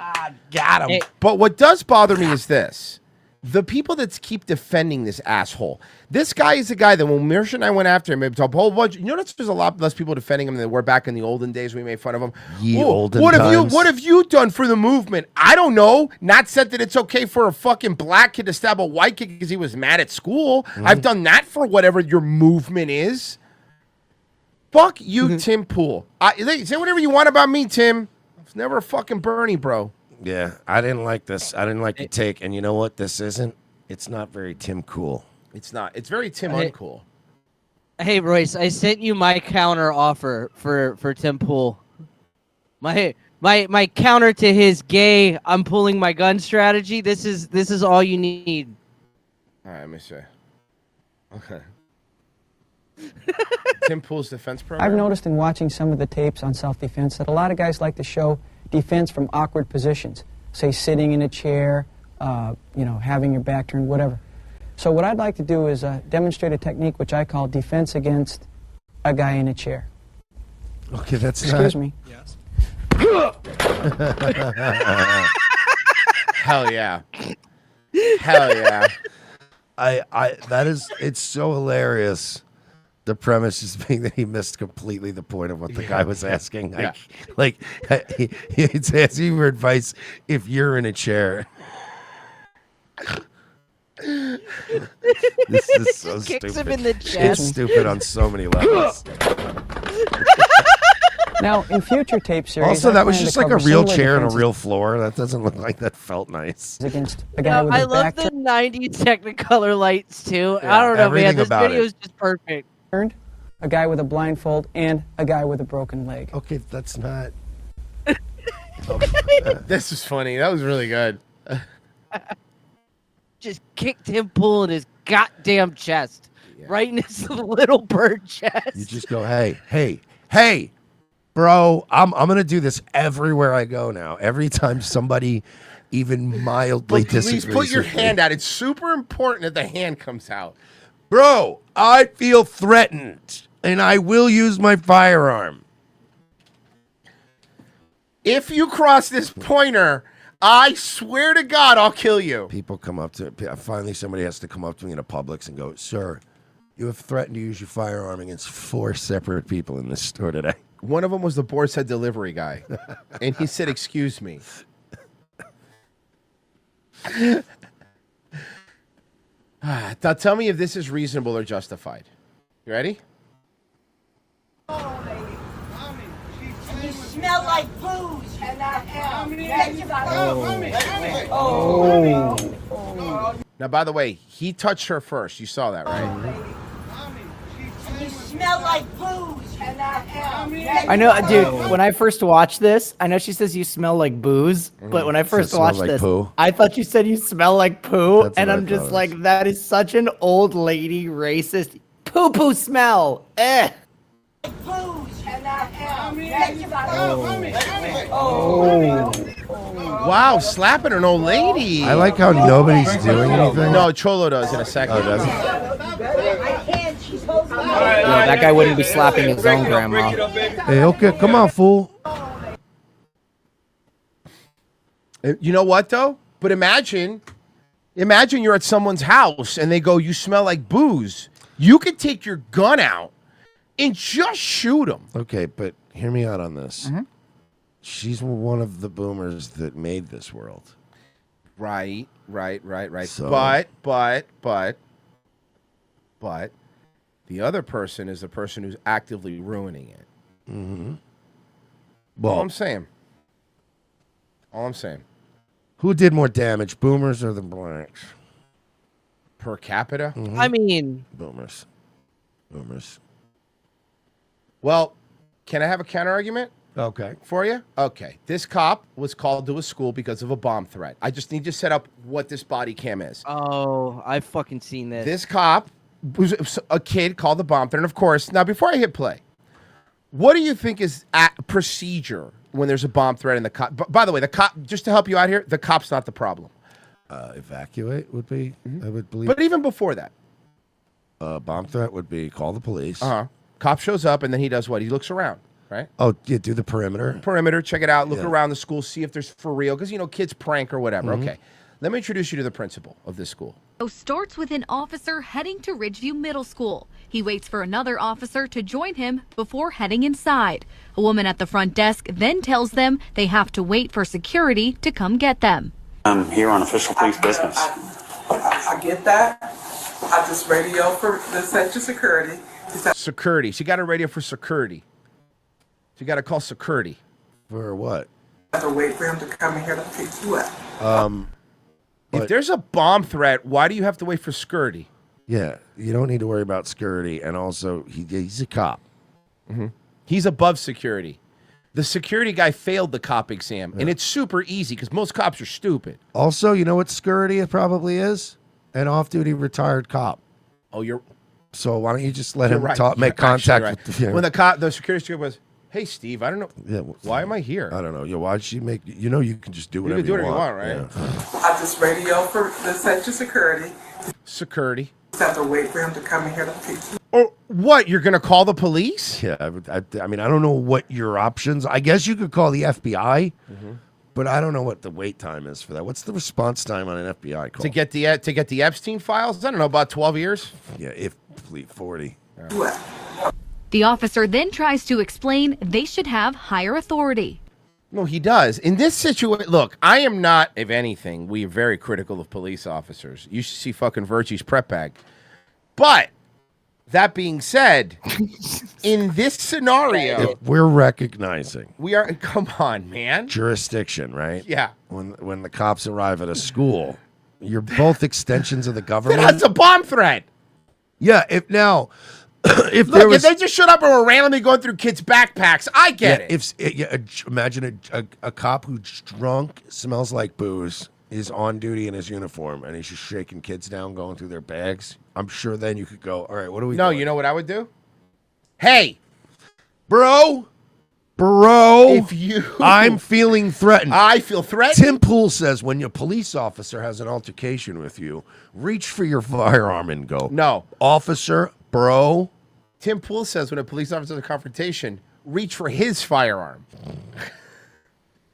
Got him. But what does bother me is this. The people that keep defending this asshole. This guy is the guy that when Mirsha and I went after him, it was a whole bunch. You notice there's a lot less people defending him than there were back in the olden days. We made fun of him. What have you done for the movement? I don't know. Not said that it's okay for a fucking black kid to stab a white kid because he was mad at school. I've done that for whatever your movement is. Fuck you, Tim Pool. Say whatever you want about me, Tim. It's never a fucking Bernie, bro. Yeah, I didn't like this. I didn't like the take. And you know what? This isn't. It's not very Tim Cool. It's not. It's very Tim Uncool. Hey, Royce, I sent you my counter offer for Tim Pool. My counter to his gay I'm pulling my gun strategy. This is all you need. All right, let me see. Okay. Tim Pool's defense program. I've noticed in watching some of the tapes on self-defense that a lot of guys like to show defense from awkward positions, say sitting in a chair, having your back turned, whatever. So what I'd like to do is demonstrate a technique which I call defense against a guy in a chair. Okay, that's Excuse me. Yes. Hell yeah. Hell yeah. It's so hilarious. The premise is being that he missed completely the point of what the guy was asking. It's asking for advice if you're in a chair. This is so Kicks stupid. him in the chest. It's stupid on so many levels. Now, in future tape series, Also, I that was plan just to like a cover real similar chair and a defenses real floor. That doesn't look like that felt nice. Against a guy with I his love back the 90s Technicolor lights too. Yeah, I don't know, man. everything This about video it. is just perfect. turned, a guy with a blindfold, and a guy with a broken leg. Okay, that's not. This is funny. That was really good. Just kicked him Pool in his goddamn chest. Right in his little bird chest. You just go, hey, bro, I'm gonna do this everywhere I go now. Every time somebody even mildly disagrees. Please put your with me. hand out. It's super important that the hand comes out. Bro, I feel threatened, and I will use my firearm. If you cross this pointer, I swear to God, I'll kill you. People come up to finally somebody has to come up to me in a Publix and go, sir, you have threatened to use your firearm against 4 separate people in this store today. One of them was the Boar's Head delivery guy, and he said, "Excuse me." Now tell me if this is reasonable or justified. You ready? You smell like booze. And Now, by the way, he touched her first. You saw that, right? You smell like booze. I know, dude. When I first watched this, I know she says you smell like booze, but when I first smell watched like this, poo? I thought you said you smell like poo, That's and what I I'm just thought it like, that is such an old lady racist poo smell. Eh. Wow, slapping an old lady. I like how nobody's doing anything. No, Cholo does in a second. Oh, does he? Yo, that guy wouldn't be slapping his own grandma. Hey, okay, come on, fool. You know what though? But imagine you're at someone's house and they go, "You smell like booze." You could take your gun out and just shoot them. Okay, but hear me out on this. She's one of the boomers that made this world. Right. So- But the other person is the person who's actively ruining it. Mm-hmm. All I'm saying. Who did more damage, boomers or the blacks? Per capita? I mean, Boomers. Well, can I have a counter argument? Okay. For you? Okay. This cop was called to a school because of a bomb threat. I just need to set up what this body cam is. oh, I've fucking seen this. This cop was a kid called the bomb threat. And of course, now before I hit play, what do you think is procedure when there's a bomb threat in the cop? By the way, the cop, just to help you out here, the cop's not the problem. Evacuate would be, I would believe. But even before that, bomb threat would be call the police. Cop shows up and then he does what? He looks around, right? Oh, yeah, do the perimeter. Check it out, look Yeah. around the school, see if there's for real, because, kids prank or whatever. Mhm. Okay. Let me introduce you to the principal of this school. Starts with an officer heading to Ridgeview Middle School. He waits for another officer to join him before heading inside. A woman at the front desk then tells them they have to wait for security to come get them. I'm here on official police business. I get that. I just radio for the safety security. Security. She got a radio for security. She got to call security. For what? I have to wait for him to come in here to pick you up. If there's a bomb threat, why do you have to wait for security? Yeah, you don't need to worry about security, and also he's a cop. He's above security. The security guy failed the cop exam, and it's super easy because most cops are stupid. Also, you know what security it probably is? An off-duty retired cop. Oh, you're. So why don't you just let You're him right. make You're actually contact right. with the, When the security guy was, "Hey, Steve, I don't know. Why am I here? I don't know. Yeah, why'd she make? You know, you can just do whatever can do you whatever want. you want, right? I just radio for the safety security. Security. Just have to wait for him to come in here to pick you up. Or what? You're gonna call the police? Yeah, I mean, I don't know what your options. I guess you could call the FBI, but I don't know what the wait time is for that. What's the response time on an FBI call? To get the Epstein files? I don't know, about 12 years. Yeah, if 40. The officer then tries to explain they should have higher authority. No, he does. In this situation, look, I am not, if anything, we are very critical of police officers. You should see fucking Virgie's prep bag. But that being said, in this scenario, If we're recognizing we are. Come on, man. jurisdiction, right? Yeah. When the cops arrive at a school, you're both extensions of the government. That's a bomb threat. Yeah. If Look, there was, if they just showed up and were randomly going through kids' backpacks, I get it. Imagine a cop who's drunk, smells like booze, is on duty in his uniform, and he's just shaking kids down, going through their bags. I'm sure then you could go, all right, what do we? No, you know what I would do? Hey, bro, if I'm feeling threatened. I feel threatened. Tim Pool says when your police officer has an altercation with you, reach for your firearm and go. No, officer, bro. Tim Pool says when a police officer has a confrontation, reach for his firearm.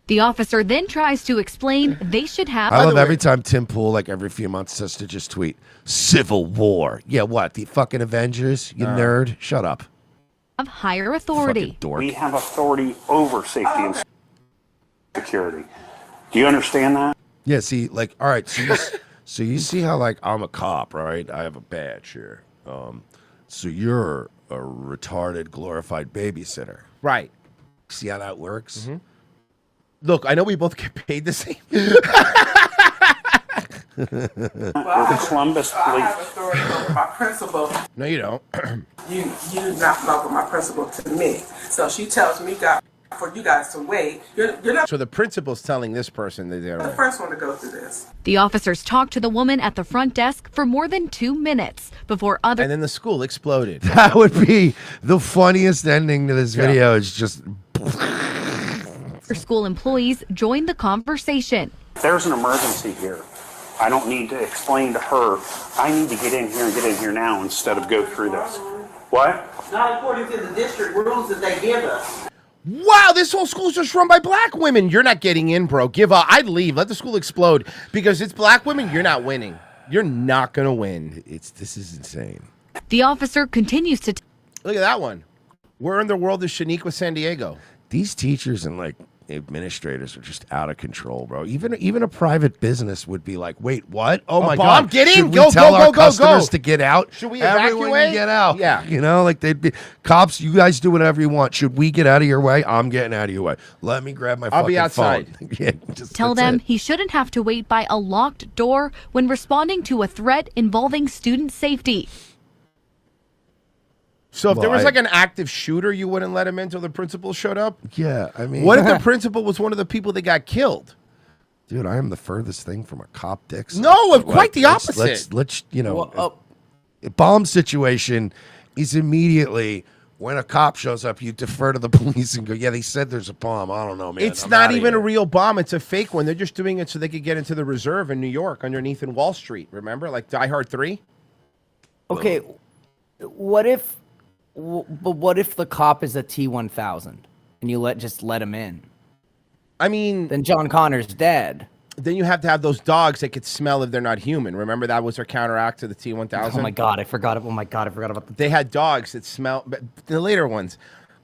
The officer then tries to explain they should have. I love every time Tim Pool, like every few months, says to just tweet Civil War. Yeah, what? The fucking Avengers? You nerd. Shut up. Of higher authority. Dork. We have authority over safety and security. Do you understand that? Yeah, see, like, all right, so you see how, like, I'm a cop, right? I have a badge here. So you're a retarded, glorified babysitter. Right. See how that works? Look, I know we both get paid the same. The Columbus I Police. have authority over my principal. No, you don't. You do not love my principal to me. So she tells me for you guys to wait. You're not So the principal's telling this person that they're the first one to go through this. The officers talked to the woman at the front desk for more than 2 minutes before other And then the school exploded. That would be the funniest ending to this video. It's just school employees joined the conversation. There's an emergency here. I don't need to explain to her. I need to get in here and get in here now instead of go through this. What? Not according to the district rules that they give us. Wow, this whole school's just run by black women. You're not getting in, bro. Give up. I'd leave. Let the school explode. Because it's black women, you're not winning. You're not going to win. This is insane. The officer continues to Look at that one. Where in the world is Shaniqua San Diego? These teachers and like administrators are just out of control, bro. Even a private business would be like, wait, what? Oh my bomb? God. Get in. Should we Go, tell go, our go, go, customers go. to get out? Should we Everyone evacuate? get out. Yeah. You know, like they'd be cops, you guys do whatever you want. Should we get out of your way? I'm getting out of your way. Let me grab my I'll be fucking outside. phone. Yeah, just, tell that's them it. he shouldn't have to wait by a locked door when responding to a threat involving student safety. So if there Well, was like an active shooter, you wouldn't let him in until the principal showed up? Yeah, I mean, What if the principal was one of the people that got killed? Dude, I am the furthest thing from a cop dick. No, quite the opposite. Let's you know, a bomb situation is immediately when a cop shows up, you defer to the police and go, yeah, they said there's a bomb. I don't know, man. It's I'm not outta even here." a real bomb. It's a fake one. They're just doing it so they could get into the reserve in New York underneath in Wall Street. Remember? Like Die Hard 3? Okay, what if the cop is a T-1000 and you just let him in? I mean, then John Connor's dead. Then you have to have those dogs that could smell if they're not human. Remember that was their counteract to the T-1000? Oh my god, I forgot. Oh my god, I forgot about They had dogs that smell. But the later ones,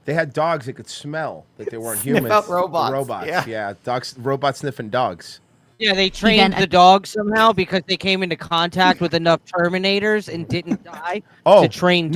they had dogs that could smell that they weren't Sniff humans. out robots. Robots. Yeah, dogs. Robots sniffing dogs. Yeah, they trained the dog somehow because they came into contact with enough Terminators and didn't die to train dogs.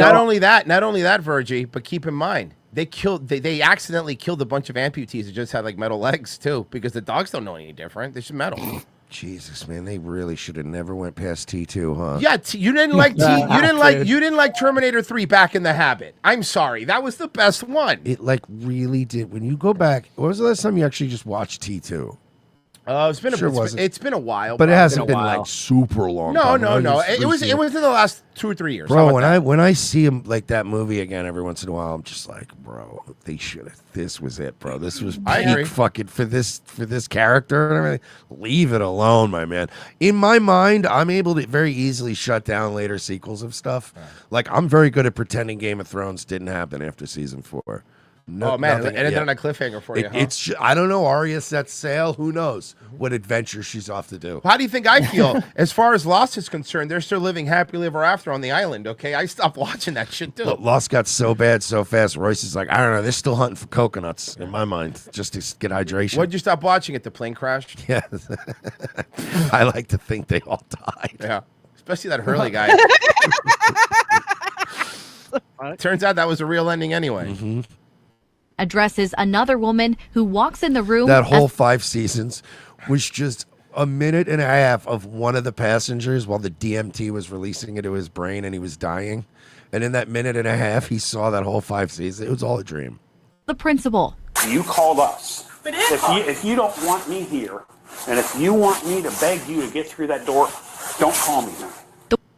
Not only that, Virgie, but keep in mind, they accidentally killed a bunch of amputees that just had like metal legs too, because the dogs don't know any different. They're just metal. Jesus, man, they really should have never went past T2, huh? Yeah, you didn't like you didn't like Terminator 3 Back in the Habit. I'm sorry, that was the best one. It like really did. When you go back, when was the last time you actually just watched T2? It's been It's been a while, but it bro. hasn't been like super long. No, time. no, no. I just It was recently- in the last 2 or 3 years. How Bro, about when that? I see him like that movie again every once in a while, I'm just like, bro, they should have. This was it, bro. This was I agree. peak fucking for this character and everything. Leave it alone, my man. In my mind, I'm able to very easily shut down later sequels of stuff. Like I'm very good at pretending Game of Thrones didn't happen after season 4. Oh man, and then on a cliffhanger for you. Huh? It's I don't know. Arya sets sail. Who knows what adventure she's off to do? How do you think I feel? As far as Lost is concerned, they're still living happily ever after on the island, okay? I stopped watching that shit, too. Lost got so bad so fast. Royce is like, I don't know. They're still hunting for coconuts in my mind, just to get hydration. Why'd you stop watching it? The plane crashed? Yeah. I like to think they all died. Yeah. Especially that Hurley guy. Turns out that was a real ending anyway. Mm-hmm. Addresses another woman who walks in the room. That whole 5 seasons was just a minute and a half of one of the passengers while the DMT was releasing into his brain and he was dying. And in that minute and a half, he saw that whole 5 seasons. It was all a dream. The principal. You called us. If you don't want me here, and if you want me to beg you to get through that door, don't call me now.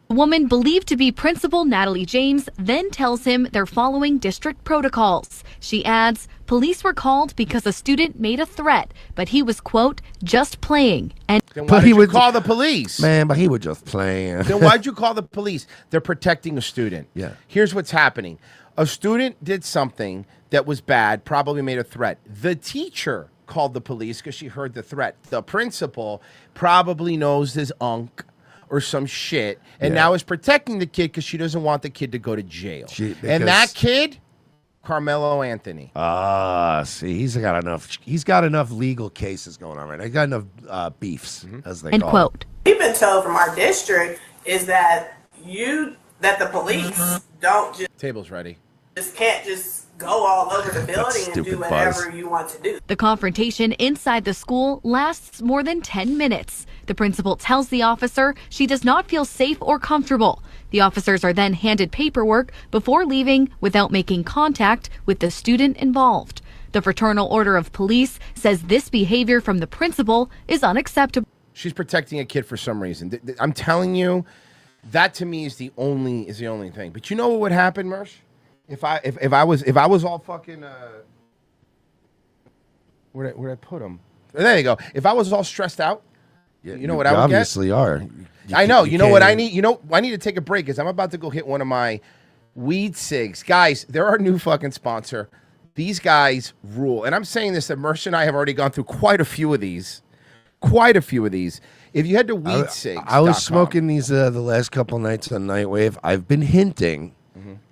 The woman believed to be Principal Natalie James then tells him they're following district protocols. She adds, police were called because a student made a threat, but he was, quote, just playing. And Then why did you call the police? Man, but he would just play. Then why'd you call the police? They're protecting a student. Yeah. Here's what's happening. A student did something that was bad, probably made a threat. The teacher called the police because she heard the threat. The principal probably knows his unk or some shit, and now is protecting the kid because she doesn't want the kid to go to jail. And that kid, Carmelo Anthony. See, he's got enough legal cases going on right now. He's got enough beefs, as they End call quote. We've been told from our district is that the police don't Table's ready. just can't just go all over the building and do stupid whatever buzz. you want to do. The confrontation inside the school lasts more than 10 minutes. The principal tells the officer she does not feel safe or comfortable. The officers are then handed paperwork before leaving without making contact with the student involved. The Fraternal Order of Police says this behavior from the principal is unacceptable. She's protecting a kid for some reason. I'm telling you, that to me is the only thing. But you know what would happen, Mersh? If I was all fucking where'd I put him? There you go. If I was all stressed out, you know what I would get? Obviously are. I know. You know what I need? You know, I need to take a break because I'm about to go hit one of my weed cigs. Guys, they're our new fucking sponsor. These guys rule. And I'm saying this that Mersh and I have already gone through quite a few of these. If you head to weed cigs, I was smoking these the last couple nights on Nightwave. I've been hinting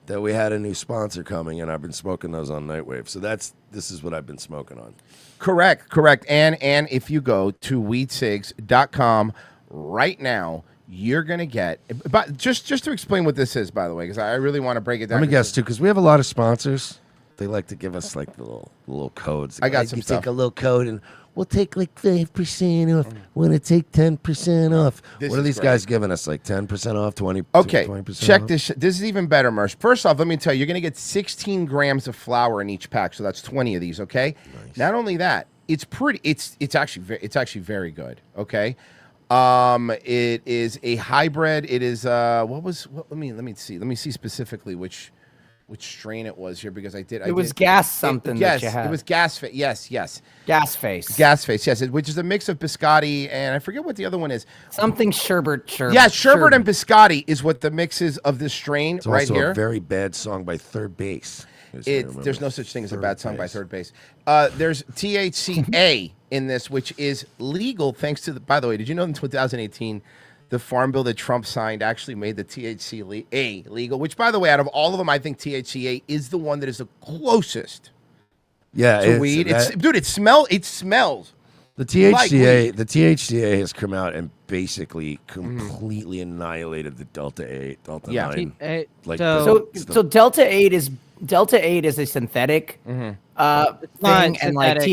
that we had a new sponsor coming, and I've been smoking those on Nightwave. So this is what I've been smoking on. Correct. And if you go to weedcigs.com right now, you're going to get, but just to explain what this is, by the way, because I really want to break it down. Let me guess, too, because we have a lot of sponsors. They like to give us like the little codes. I got some you stuff. Take a little code and we'll take like 5% off. Want to take 10% off. What are these guys giving us? Like 10% off, 20%? Okay, 20% check off? this. This is even better, Mersh. First off, let me tell you, you're going to get 16 grams of flour in each pack, so that's 20 of these. Okay. Nice. Not only that, it's pretty. It's actually very good. Okay. It is a hybrid. It is let me see specifically which strain it was here because It was gas something that you had. It was gas face. Yes. Gas face. Gas face, yes. Which is a mix of biscotti and I forget what the other one is. Something sherbet. Yeah, sherbet and biscotti is what the mix is of this strain It's right also here. a very bad song by Third Base. There's no such thing as a bad song by Third Base. There's THCA in this, which is legal thanks to by the way, did you know in 2018 the farm bill that Trump signed actually made the THCA legal, which, by the way, out of all of them, I think THCA is the one that is the closest to weed. It smells. The THCA, like weed. the THCA has come out and basically completely annihilated the Delta 8, Delta 9. So Delta 8 is a synthetic thing, and like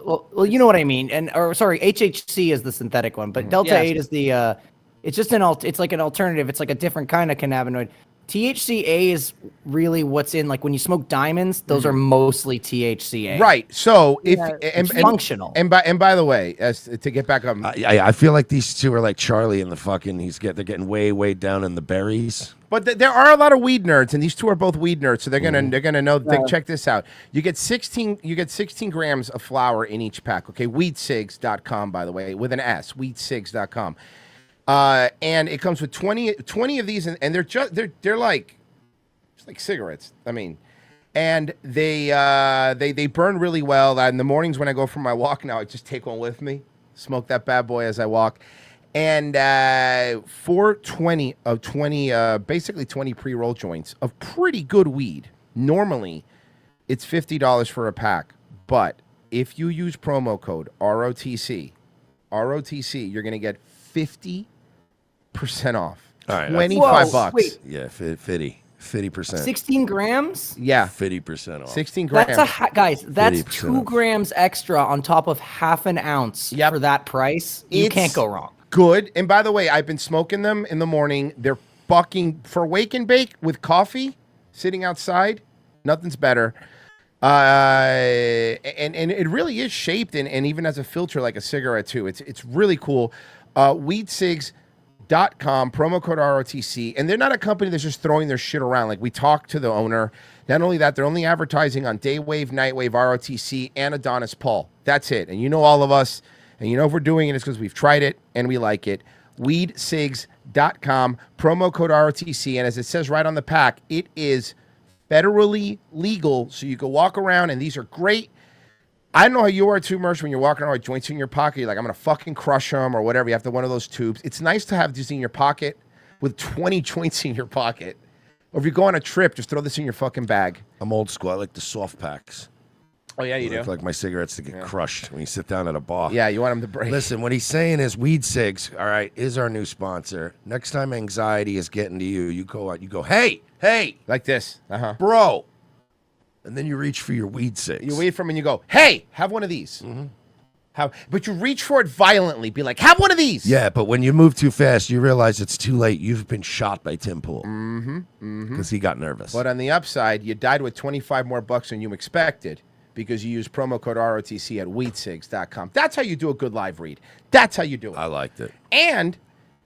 well, you know what I mean. HHC is the synthetic one, but Delta 8 is the it's just it's like an alternative. It's like a different kind of cannabinoid. THCA is really what's in, like when you smoke diamonds, those are mostly THCA. Right. So it's functional. And by the way, to get back up, I feel like these two are like Charlie and the fucking. They're getting way down in the berries. But there are a lot of weed nerds, and these two are both weed nerds, so they're gonna know. Check this out. You get 16 grams of flour in each pack. Okay, weedcigs.com, by the way, with an S, weedcigs.com. And it comes with 20 of these, and they're like cigarettes. I mean, and they burn really well. In the mornings when I go for my walk now, I just take one with me, smoke that bad boy as I walk. And for 20 basically 20 pre-roll joints of pretty good weed, normally it's $50 for a pack. But if you use promo code ROTC, you're going to get 50% off. All right, $25. Wait. Yeah, 50%. 16 grams? Yeah. 50% off. 16 grams. Guys, that's 50% 2 off. grams extra on top of half an ounce for that price. You can't go wrong. Good. And by the way, I've been smoking them in the morning. They're fucking for wake and bake with coffee, sitting outside. Nothing's better. And it really is shaped and even as a filter like a cigarette too. It's really cool. Weedcigs.com, promo code ROTC. And they're not a company that's just throwing their shit around. Like we talked to the owner. Not only that, they're only advertising on Daywave, Nightwave, ROTC, and Adonis Paul. That's it. And you know all of us. And you know if we're doing it, it's because we've tried it and we like it. Weedcigs.com, promo code ROTC. And as it says right on the pack, it is federally legal. So you can walk around, and these are great. I don't know how you are too, Mersh, when you're walking around with joints in your pocket. You're like, I'm going to fucking crush them or whatever. You have to one of those tubes. It's nice to have this in your pocket with 20 joints in your pocket. Or if you go on a trip, just throw this in your fucking bag. I'm old school. I like the soft packs. Oh, yeah, you do? Like my cigarettes to get crushed when you sit down at a bar. Yeah, you want them to break. Listen, what he's saying is Weed Cigs, all right, is our new sponsor. Next time anxiety is getting to you, you go out, you go, hey, like this. bro, And then you reach for your weed cigs. You wait for him and you go, hey, have one of these. But you reach for it violently. Be like, have one of these. Yeah, but when you move too fast, you realize it's too late. You've been shot by Tim Pool. Because he got nervous. But on the upside, you died with 25 more bucks than you expected because you used promo code ROTC at weedcigs.com. That's how you do a good live read. That's how you do it. I liked it. And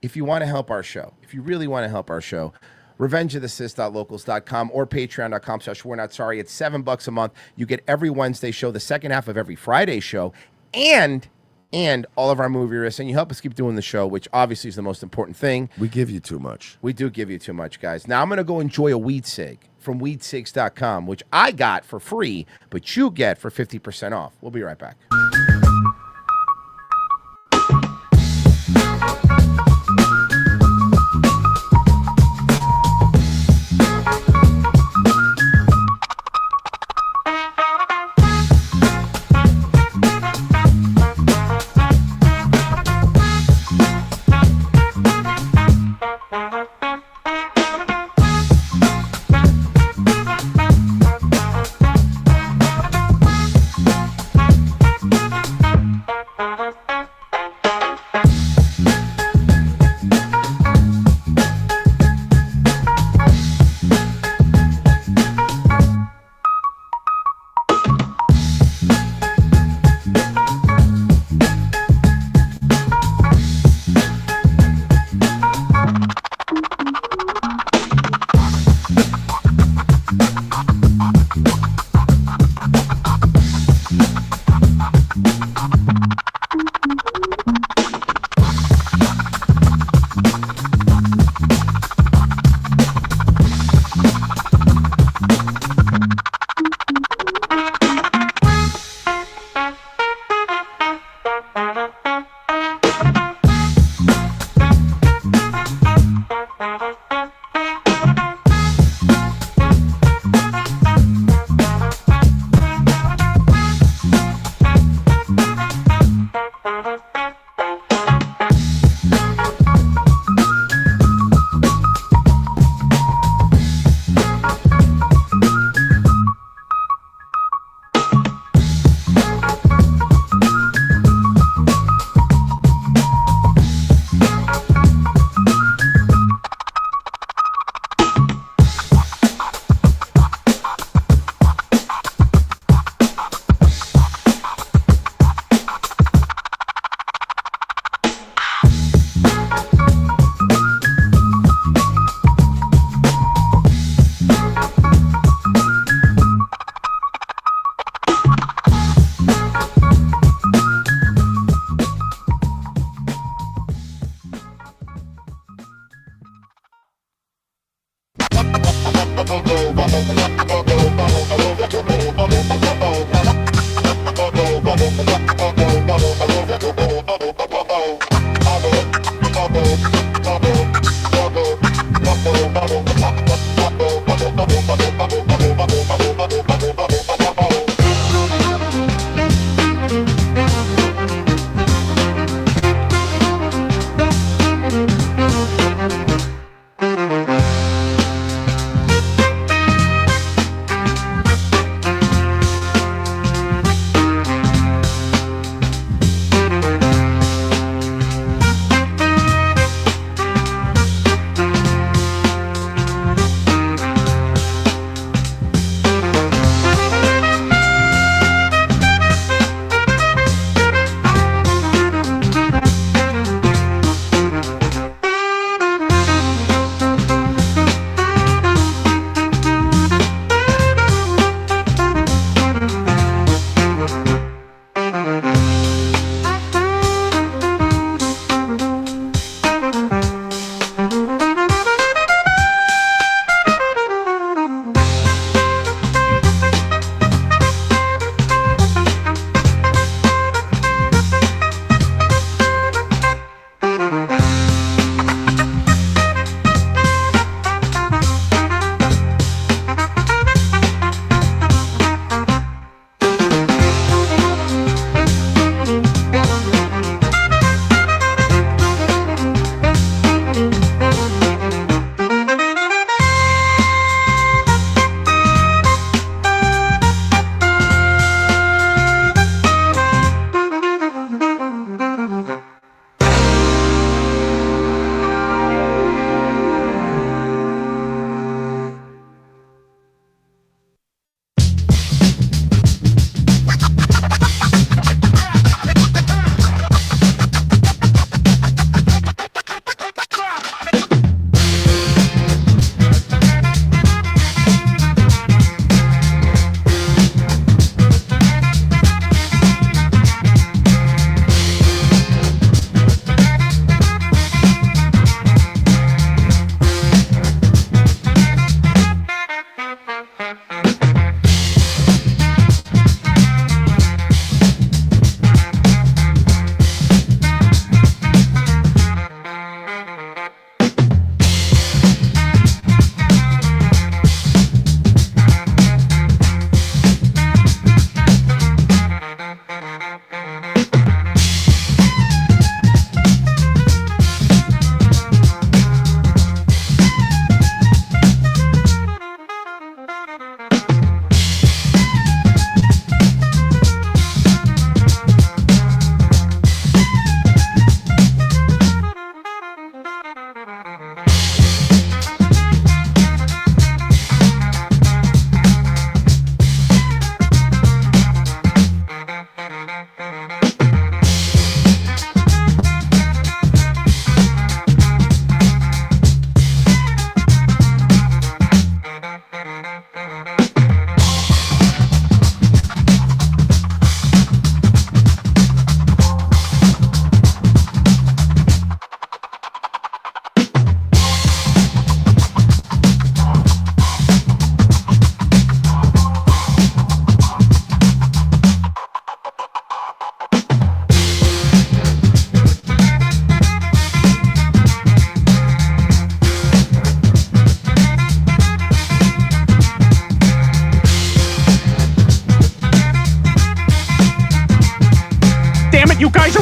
if you want to help our show, if you really want to help our show, revengeofthesis.locals.com or patreon.com/we're not sorry. It's $7 a month. You get every Wednesday show, the second half of every Friday show, and all of our movie risks, and you help us keep doing the show, which obviously is the most important thing. We give you too much. We do give you too much, guys. Now I'm going to go enjoy a weed cig from weedcigs.com, which I got for free, but you get for 50% off. We'll be right back.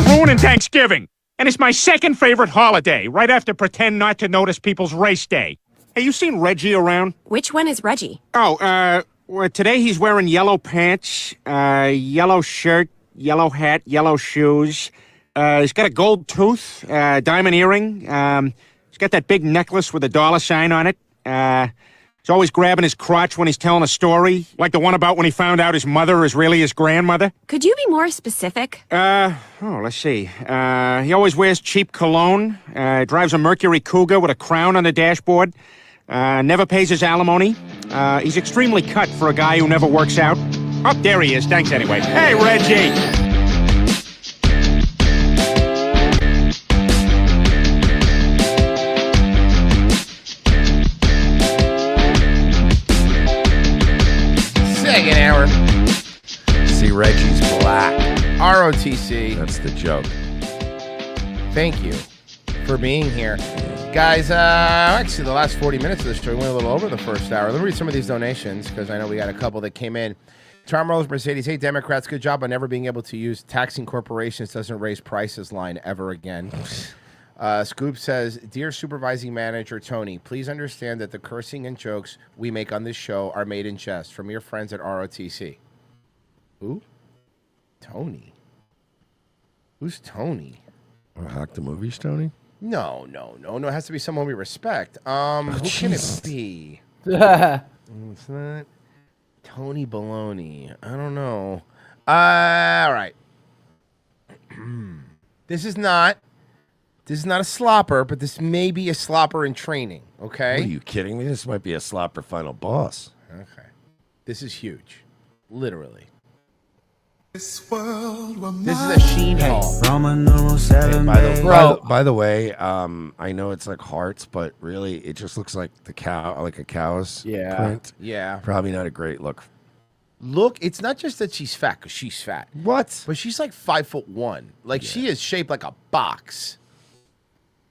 ruining Thanksgiving. And it's my second favorite holiday, right after Pretend Not to Notice People's Race Day. Hey, you seen Reggie around? Which one is Reggie? Oh, well, today he's wearing yellow pants, yellow shirt, yellow hat, yellow shoes. He's got a gold tooth, diamond earring. He's got that big necklace with a dollar sign on it. He's always grabbing his crotch when he's telling a story, like the one about when he found out his mother is really his grandmother. Could you be more specific? Let's see. He always wears cheap cologne, drives a Mercury Cougar with a crown on the dashboard, never pays his alimony. He's extremely cut for a guy who never works out. Oh, there he is. Thanks anyway. Hey, Reggie! Second hour. See, Reggie's black. ROTC. That's the joke. Thank you for being here. Guys, actually, the last 40 minutes of the show, we went a little over the first hour. Let me read some of these donations, because I know we got a couple that came in. Tom Rolls Mercedes, hey, Democrats, good job on never being able to use taxing corporations doesn't raise prices line ever again. Scoop says, Dear Supervising Manager Tony, please understand that the cursing and jokes we make on this show are made in jest from your friends at ROTC. Who? Tony? Who's Tony? Hack the movies, Tony? No. It has to be someone we respect. Who can it be? It's not Tony Baloney. I don't know. All right. This is not a slopper, but this may be a slopper in training, okay? Are you kidding me? This might be a slopper final boss. Okay. This is huge. Literally. This is a Sheen Hall. By the way, I know it's like hearts, but really it just looks like the cow, like a cow's print. Yeah. Probably not a great look. Look, it's not just that she's fat, because she's fat. What? But she's like 5'1". Like she is shaped like a box.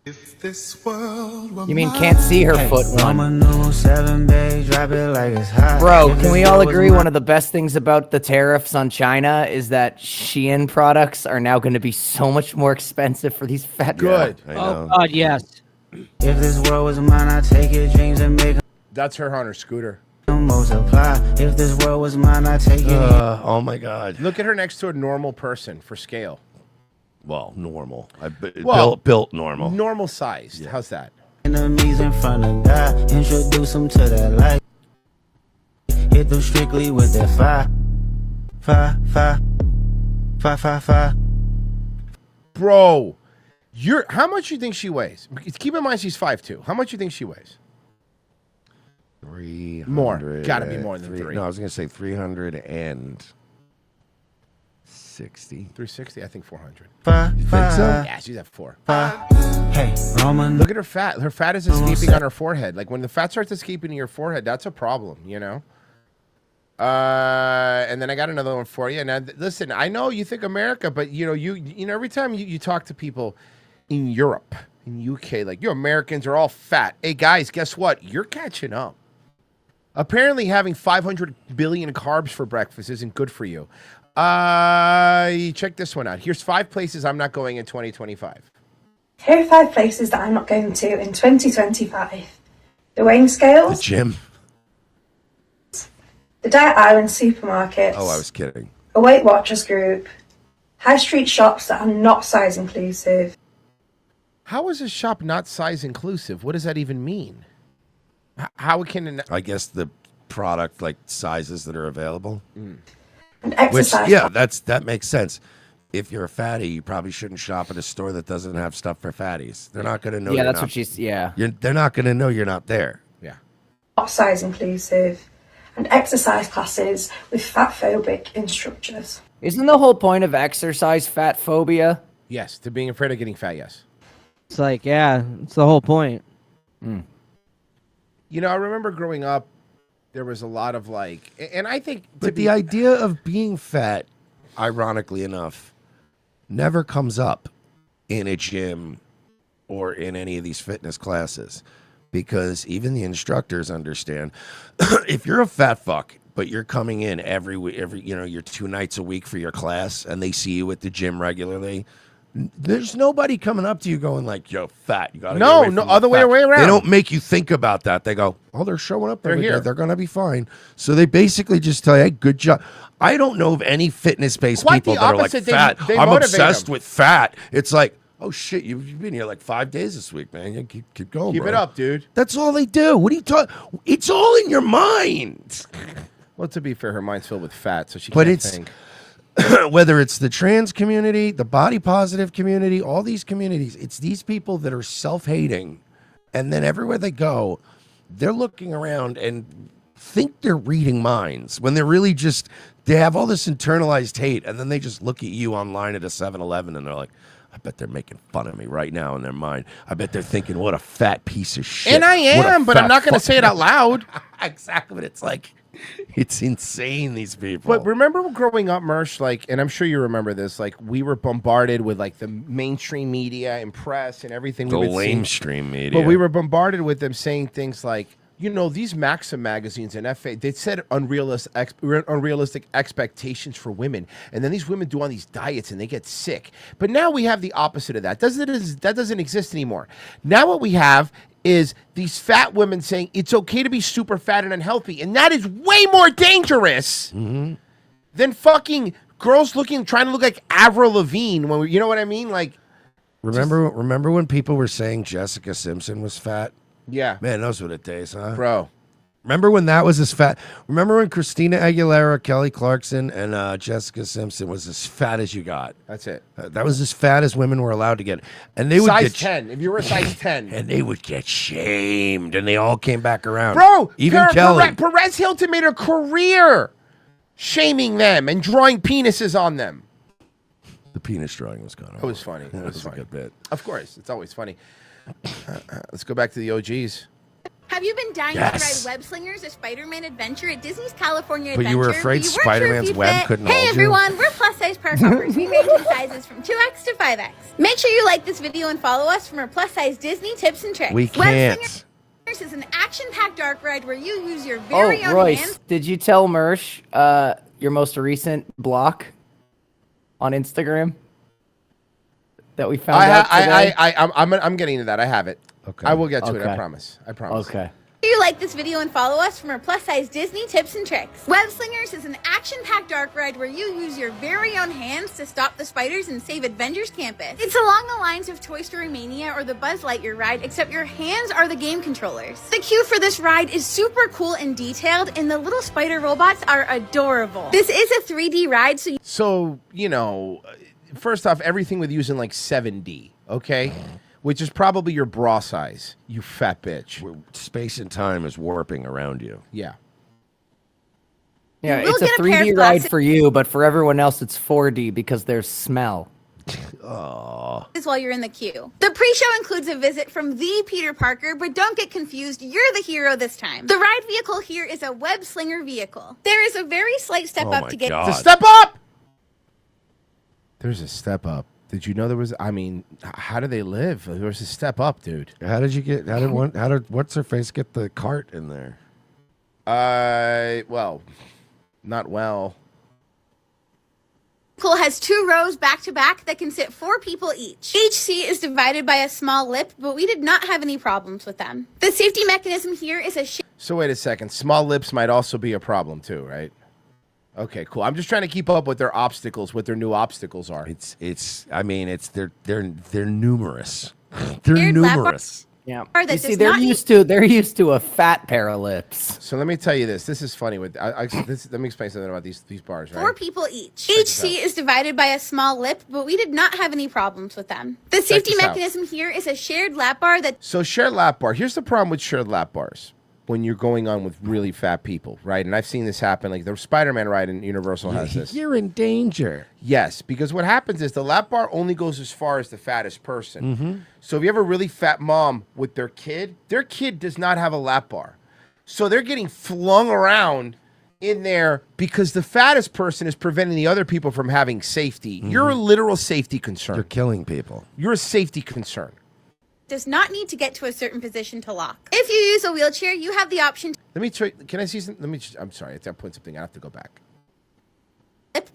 You mean can't see her foot one? Bro, can we all agree one of the best things about the tariffs on China is that Shein products are now going to be so much more expensive for these fat Good. Oh, God, yes. If this world was mine, I'd take your dreams and make That's her on her scooter. them multiply. If this world was mine, I'd take it. Oh my God. Look at her next to a normal person for scale. Well, normal. Well, built normal. Normal sized. Yeah. How's that? Enemies in front of God, introduce them to that light. Hit them strictly with that fire. Bro, how much you think she weighs? Keep in mind she's 5'2". How much you think she weighs? 300. More. Gotta be more than 3. No, I was going to say 360. 360? I think 400. You think so? Yeah, she's at 4. Hey, Roman. Look at her fat. Her fat is escaping on her forehead. Like when the fat starts escaping in your forehead, that's a problem, you know? And then I got another one for you. Now, listen, I know you think America, but you know, every time you talk to people in Europe, in UK, like you Americans are all fat. Hey guys, guess what? You're catching up. Apparently having 500 billion carbs for breakfast isn't good for you. Check this one out. Here's 5 places I'm not going in 2025. Here are 5 places that I'm not going to in 2025. The weighing scales. The gym. The Diet Island supermarkets. Oh, I was kidding. A Weight Watchers group. High street shops that are not size inclusive. How is a shop not size inclusive? What does that even mean? How can I guess the product like sizes that are available. And exercise. Which, yeah, that makes sense. If you're a fatty, you probably shouldn't shop at a store that doesn't have stuff for fatties. They're not going to know. Yeah, that's what she's. Yeah. They're not going to know you're not there. Yeah. Not size inclusive. And exercise classes with fat phobic instructors. Isn't the whole point of exercise fat phobia? Yes, to being afraid of getting fat, yes. It's like, yeah, it's the whole point. You know, I remember growing up, there was a lot of like, and I think... But the idea of being fat, ironically enough, never comes up in a gym or in any of these fitness classes. Because even the instructors understand, if you're a fat fuck, but you're coming in every you're 2 nights a week for your class, and they see you at the gym regularly, There's nobody coming up to you going like, "Yo, fat." You gotta No, other way around. They don't make you think about that. They go, "Oh, they're showing up. They're every day. here. They're gonna be fine." So they basically just tell you, "Hey, good job." I don't know of any fitness-based Quite people the that are like opposite. fat. They I'm motivate obsessed them. with fat. It's like, oh shit, you've been here like 5 days this week, man. You keep going. Keep bro. it up, dude. That's all they do. What are you talking? It's all in your mind. Well, to be fair, her mind's filled with fat, so she But can't it's think. whether it's the trans community, the body positive community, all these communities, it's these people that are self-hating, and then everywhere they go, they're looking around and think they're reading minds when they're really just, they have all this internalized hate, and then they just look at you online at a 7-Eleven and they're like, I bet they're making fun of me right now in their mind. I bet they're thinking, what a fat piece of shit. And I What a am, but I'm fat not going to fuck-" say it out loud. Exactly, but it's like, it's insane, these people. But remember growing up, Mersh, like, and I'm sure you remember this, like, we were bombarded with, like, the mainstream media and press and everything. The we would see. lamestream media. But we were bombarded with them saying things like, you know, these Maxim magazines and FA, they said unrealistic expectations for women. And then these women do on these diets and they get sick. But now we have the opposite of that. That doesn't exist anymore. Now what we have is these fat women saying it's okay to be super fat and unhealthy. And that is way more dangerous than fucking girls trying to look like Avril Lavigne. You know what I mean? Like, Remember when people were saying Jessica Simpson was fat? Yeah. Man, those were the days, huh? Bro. Remember when that was as fat? Remember when Christina Aguilera, Kelly Clarkson, and Jessica Simpson was as fat as you got? That's it. That was as fat as women were allowed to get. And they would size get 10. If you were a size 10. And they would get shamed, and they all came back around. Bro, even Kelly. Perez Hilton made a career shaming them and drawing penises on them. The penis drawing was kind of. It was funny. That was a good bit. Of course, it's always funny. Let's go back to the OGs. Have you been dying Yes. to ride Web Slingers, a Spider-Man adventure at Disney's California But Adventure? you were afraid weren't sure if Spider-Man's you'd web fit? couldn't Hey hold you? everyone, we're plus-size park hoppers. We range in sizes from 2X to 5X. Make sure you like this video and follow us for our plus-size Disney tips and tricks. We Web can't. Slingers is an action-packed dark ride where you use your very own Royce, hands. did you tell Mersh your most recent block on Instagram that we found out today? I'm getting to that. I have it. Okay. I will get to it. I Okay. promise. I promise. Okay. If you like this video and follow us for our plus-size Disney tips and tricks. Web Slingers is an action-packed dark ride where you use your very own hands to stop the spiders and save Avengers Campus. It's along the lines of Toy Story Mania or the Buzz Lightyear ride, except your hands are the game controllers. The queue for this ride is super cool and detailed, and the little spider robots are adorable. This is a 3D ride, So, you know, first off, everything with using like 7D, okay? Which is probably your bra size, you fat bitch. Space and time is warping around you. Yeah. Yeah, You will it's a get a pair of 3D ride glasses- for you, but for everyone else, it's 4D because there's smell. Oh. while you're in the queue. The pre-show includes a visit from the Peter Parker, but don't get confused, you're the hero this time. The ride vehicle here is a web slinger vehicle. There is a very slight step up to get To step up! There's a step up. Did you know there was? I mean, how do they live? There's a step up, dude. How did you get? How did what's her face get the cart in there? Well, not well. vehicle has 2 rows back to back that can sit 4 people each. Each seat is divided by a small lip, but we did not have any problems with them. The safety mechanism here is a So wait a second. Small lips might also be a problem too, right? Okay, cool. I'm just trying to keep up with their obstacles, what their new obstacles are. I mean, they're numerous. They're Weird lap- numerous. Yeah. that You does see, they're not used to a fat pair of lips. So let me tell you this. This is funny. Let me explain something about these bars, right? 4 people each. Each seat is divided by a small lip, but we did not have any problems with them. The safety this out. mechanism here is a shared lap bar that So shared lap bar. Here's the problem with shared lap bars when you're going on with really fat people, right? And I've seen this happen. Like the Spider-Man ride in Universal has this. You're in danger. Yes, because what happens is the lap bar only goes as far as the fattest person. So if you have a really fat mom with their kid does not have a lap bar. So they're getting flung around in there because the fattest person is preventing the other people from having safety. You're a literal safety concern. You're killing people. You're a safety concern. does not need to get to a certain position to lock. If you use a wheelchair, you have the option Let me try. Can I see some? I'm sorry. I have to point something. I have to go back.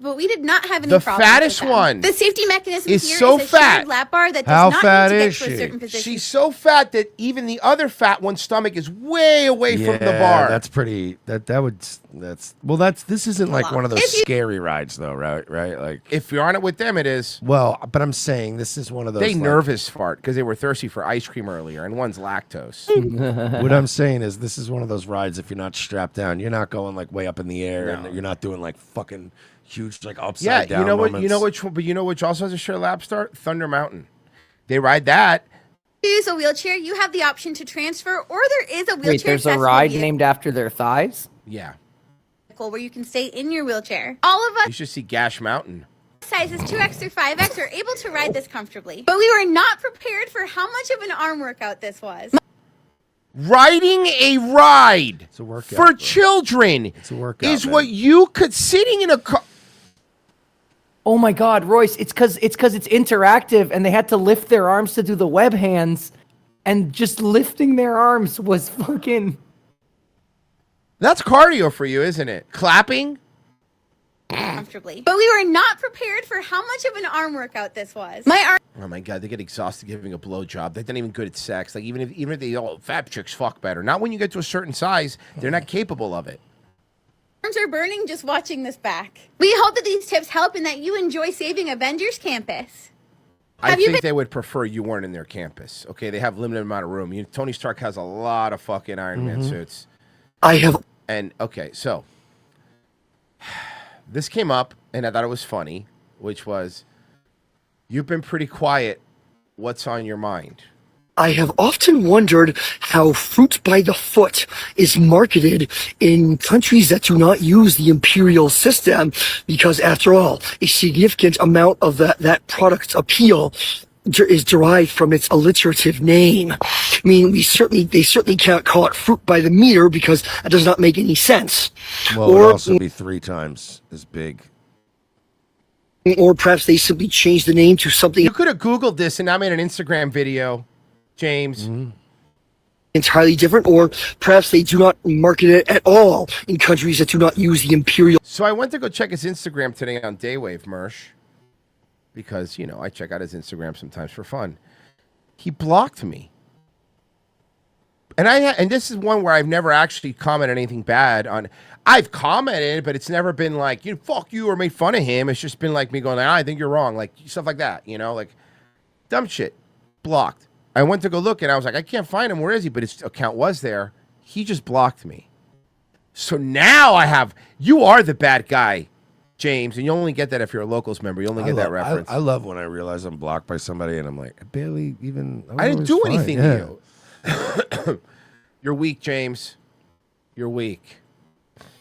but we did not have any The problems fattest with them. one The safety mechanism is here so is a fat. shielded lap bar that does How not fat need to is get to she? a certain position. She's so fat that even the other fat one's stomach is way away from the bar. That's pretty. This isn't like one of those scary rides though, right? Like if you're on it with them, it is. Well, but I'm saying this is one of those. They like- nervous fart because they were thirsty for ice cream earlier, and one's lactose. What I'm saying is, this is one of those rides. If you're not strapped down, you're not going like way up in the air, and you're not doing like fucking huge like upside down. You know what? moments. You know which one? But you know which also has a shared lap start? Thunder Mountain. They ride that. If you use a wheelchair, you have the option to transfer, or there is a wheelchair Wait, there's a accessible ride vehicle named after their thighs? Yeah. where you can stay in your wheelchair. All of us You should see Gash Mountain. sizes 2X through 5X are able to ride this comfortably, but we were not prepared for how much of an arm workout this was. Riding a ride workout, for children is what you could sitting in a car. Oh my God, Royce! It's because it's interactive, and they had to lift their arms to do the web hands, and just lifting their arms was fucking. That's cardio for you, isn't it? Clapping. Comfortably, but we were not prepared for how much of an arm workout this was. My arm. Oh my God, they get exhausted giving a blowjob. They're not even good at sex. Like even if they fat chicks fuck better. Not when you get to a certain size, they're not capable of it. Arms are burning just watching this back. We hope that these tips help and that you enjoy saving Avengers Campus. I think they would prefer you weren't in their campus. Okay, they have limited amount of room. Tony Stark has a lot of fucking Iron Man suits. I have. And okay, so this came up, and I thought it was funny, which was, you've been pretty quiet. What's on your mind? I have often wondered how fruit by the foot is marketed in countries that do not use the imperial system, because after all, a significant amount of that product's appeal is derived from its alliterative name. I mean, they certainly can't call it fruit by the meter because that does not make any sense. Well, it would also be 3 times as big. Or perhaps they simply changed the name to something. You could have Googled this and now made an Instagram video, James. Entirely different, or perhaps they do not market it at all in countries that do not use the imperial. So I went to go check his Instagram today on Daywave, Mersh, because, I check out his Instagram sometimes for fun. He blocked me. And this is one where I've never actually commented anything bad on. I've commented, but it's never been like, fuck you, or made fun of him. It's just been like me going, I think you're wrong. Like, stuff like that, like dumb shit. Blocked. I went to go look, and I was like, I can't find him. Where is he? But his account was there. He just blocked me. So now you are the bad guy, James, and you only get that if you're a Locals member. You only get that reference. I love when I realize I'm blocked by somebody, and I'm like, I barely even. I didn't do anything Yeah. to you. You're weak, James. You're weak.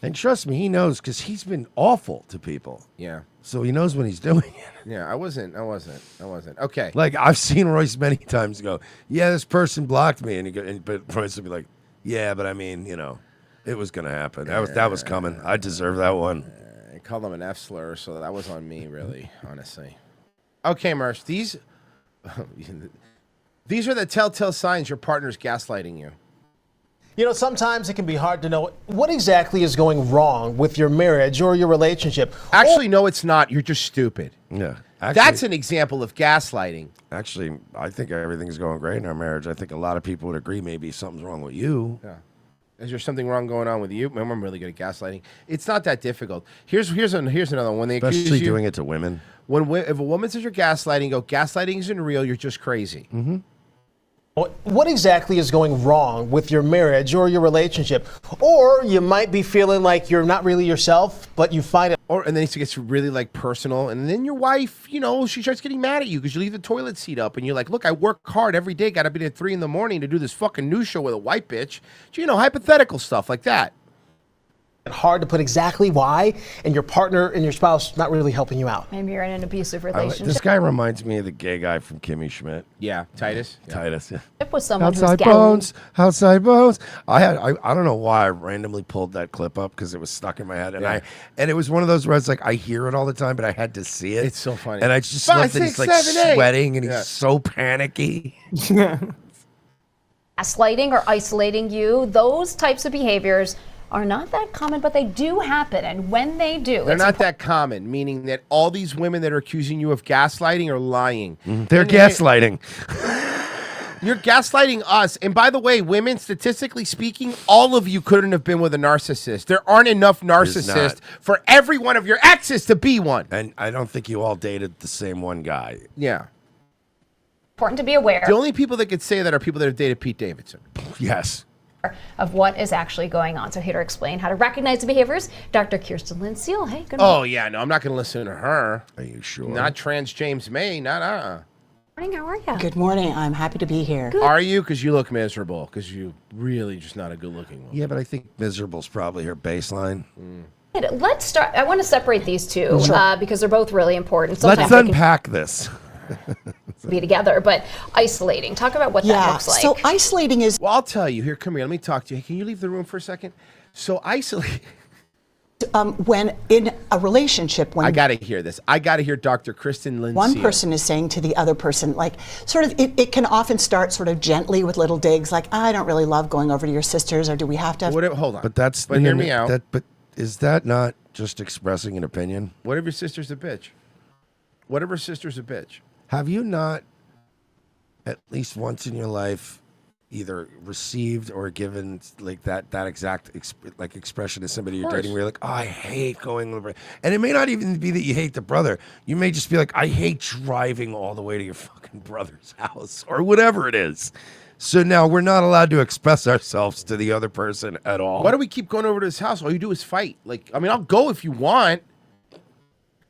And trust me, he knows because he's been awful to people. Yeah. So he knows when he's doing it. Yeah, I wasn't. Okay. Like I've seen Royce many times go, yeah, this person blocked me, but Royce will be like, yeah, but I mean, it was gonna happen. That was coming. I deserve that one. I called him an F slur, so that was on me, really, honestly. Okay, Mersh, these are the telltale signs your partner's gaslighting you. Sometimes it can be hard to know what exactly is going wrong with your marriage or your relationship. Actually, no, it's not. You're just stupid. Yeah. That's an example of gaslighting. Actually, I think everything's going great in our marriage. I think a lot of people would agree maybe something's wrong with you. Yeah. Is there something wrong going on with you? I'm really good at gaslighting. It's not that difficult. Here's another one. When they accuse Especially you, doing it to women. If a woman says you're gaslighting, go, gaslighting isn't real. You're just crazy. Mm-hmm. What exactly is going wrong with your marriage or your relationship? Or you might be feeling like you're not really yourself, but you find it. And then it gets really like personal. And then your wife, she starts getting mad at you because you leave the toilet seat up and you're like, look, I work hard every day. Got to be there at 3 a.m. to do this fucking news show with a white bitch. Hypothetical stuff like that. Hard to put exactly why, and your partner and your spouse not really helping you out. Maybe you're in an abusive relationship. This guy reminds me of the gay guy from Kimmy Schmidt. Yeah, Titus. Titus. Yeah. With someone Outside who's bones. Outside bones. I don't know why I randomly pulled that clip up because it was stuck in my head, and it was one of those where it's like I hear it all the time, but I had to see it. It's so funny. And I just 5, love that 6, he's like 7, 8. sweating and he's so panicky. Gaslighting or isolating you, those types of behaviors are not that common, but they do happen. And when they do, They're it's not that common, meaning that all these women that are accusing you of gaslighting are lying. They're gaslighting. You're gaslighting us. And by the way, women, statistically speaking, all of you couldn't have been with a narcissist. There aren't enough narcissists for every one of your exes to be one. And I don't think you all dated the same one guy. Yeah. important to be aware The only people that could say that are people that have dated Pete Davidson. Yes. of what is actually going on. So here to explain how to recognize the behaviors, Dr. Kirsten Linseal. Hey, good Oh, yeah, no, I'm not going to listen to her. Are you sure? Not trans James May, not morning. How are you? Good morning. I'm happy to be here. Are you? Because you look miserable. Because you really just not a good looking one. Yeah, but I think miserable's probably her baseline. Let's start. I want to separate these two because they're both really important. Let's Sometimes they can unpack this. be together, but isolating. Talk about what that looks like. So isolating is. Well, I'll tell you. Here, come here. Let me talk to you. Can you leave the room for a second? So isolating. When in a relationship, when I got to hear this. I got to hear Dr. Kristen Linseal. one person is saying to the other person, like, sort of, it can often start sort of gently with little digs, like, I don't really love going over to your sisters, or do we have to have. Hold on. But hear me out. But is that not just expressing an opinion? What if your sister's a bitch? What if her sister's a bitch? Have you not, at least once in your life, either received or given like that exact expression to somebody you're dating, where you're like, oh, I hate going over, and it may not even be that you hate the brother. You may just be like, I hate driving all the way to your fucking brother's house, or whatever it is. So now we're not allowed to express ourselves to the other person at all. Why do we keep going over to his house? All you do is fight. Like, I mean, I'll go if you want.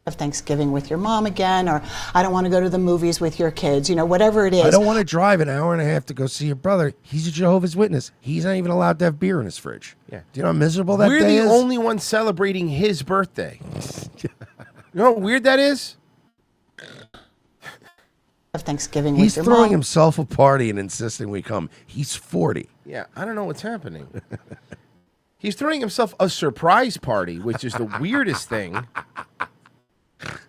Have Thanksgiving with your mom again, or I don't want to go to the movies with your kids, whatever it is. I don't want to drive an hour and a half to go see your brother. He's a Jehovah's Witness. He's not even allowed to have beer in his fridge. Yeah. Do you know how miserable that We're day the is? only ones celebrating his birthday. You know how weird that is? Have Thanksgiving He's with your throwing mom. himself a party and insisting we come. He's 40. Yeah, I don't know what's happening. He's throwing himself a surprise party, which is the weirdest thing.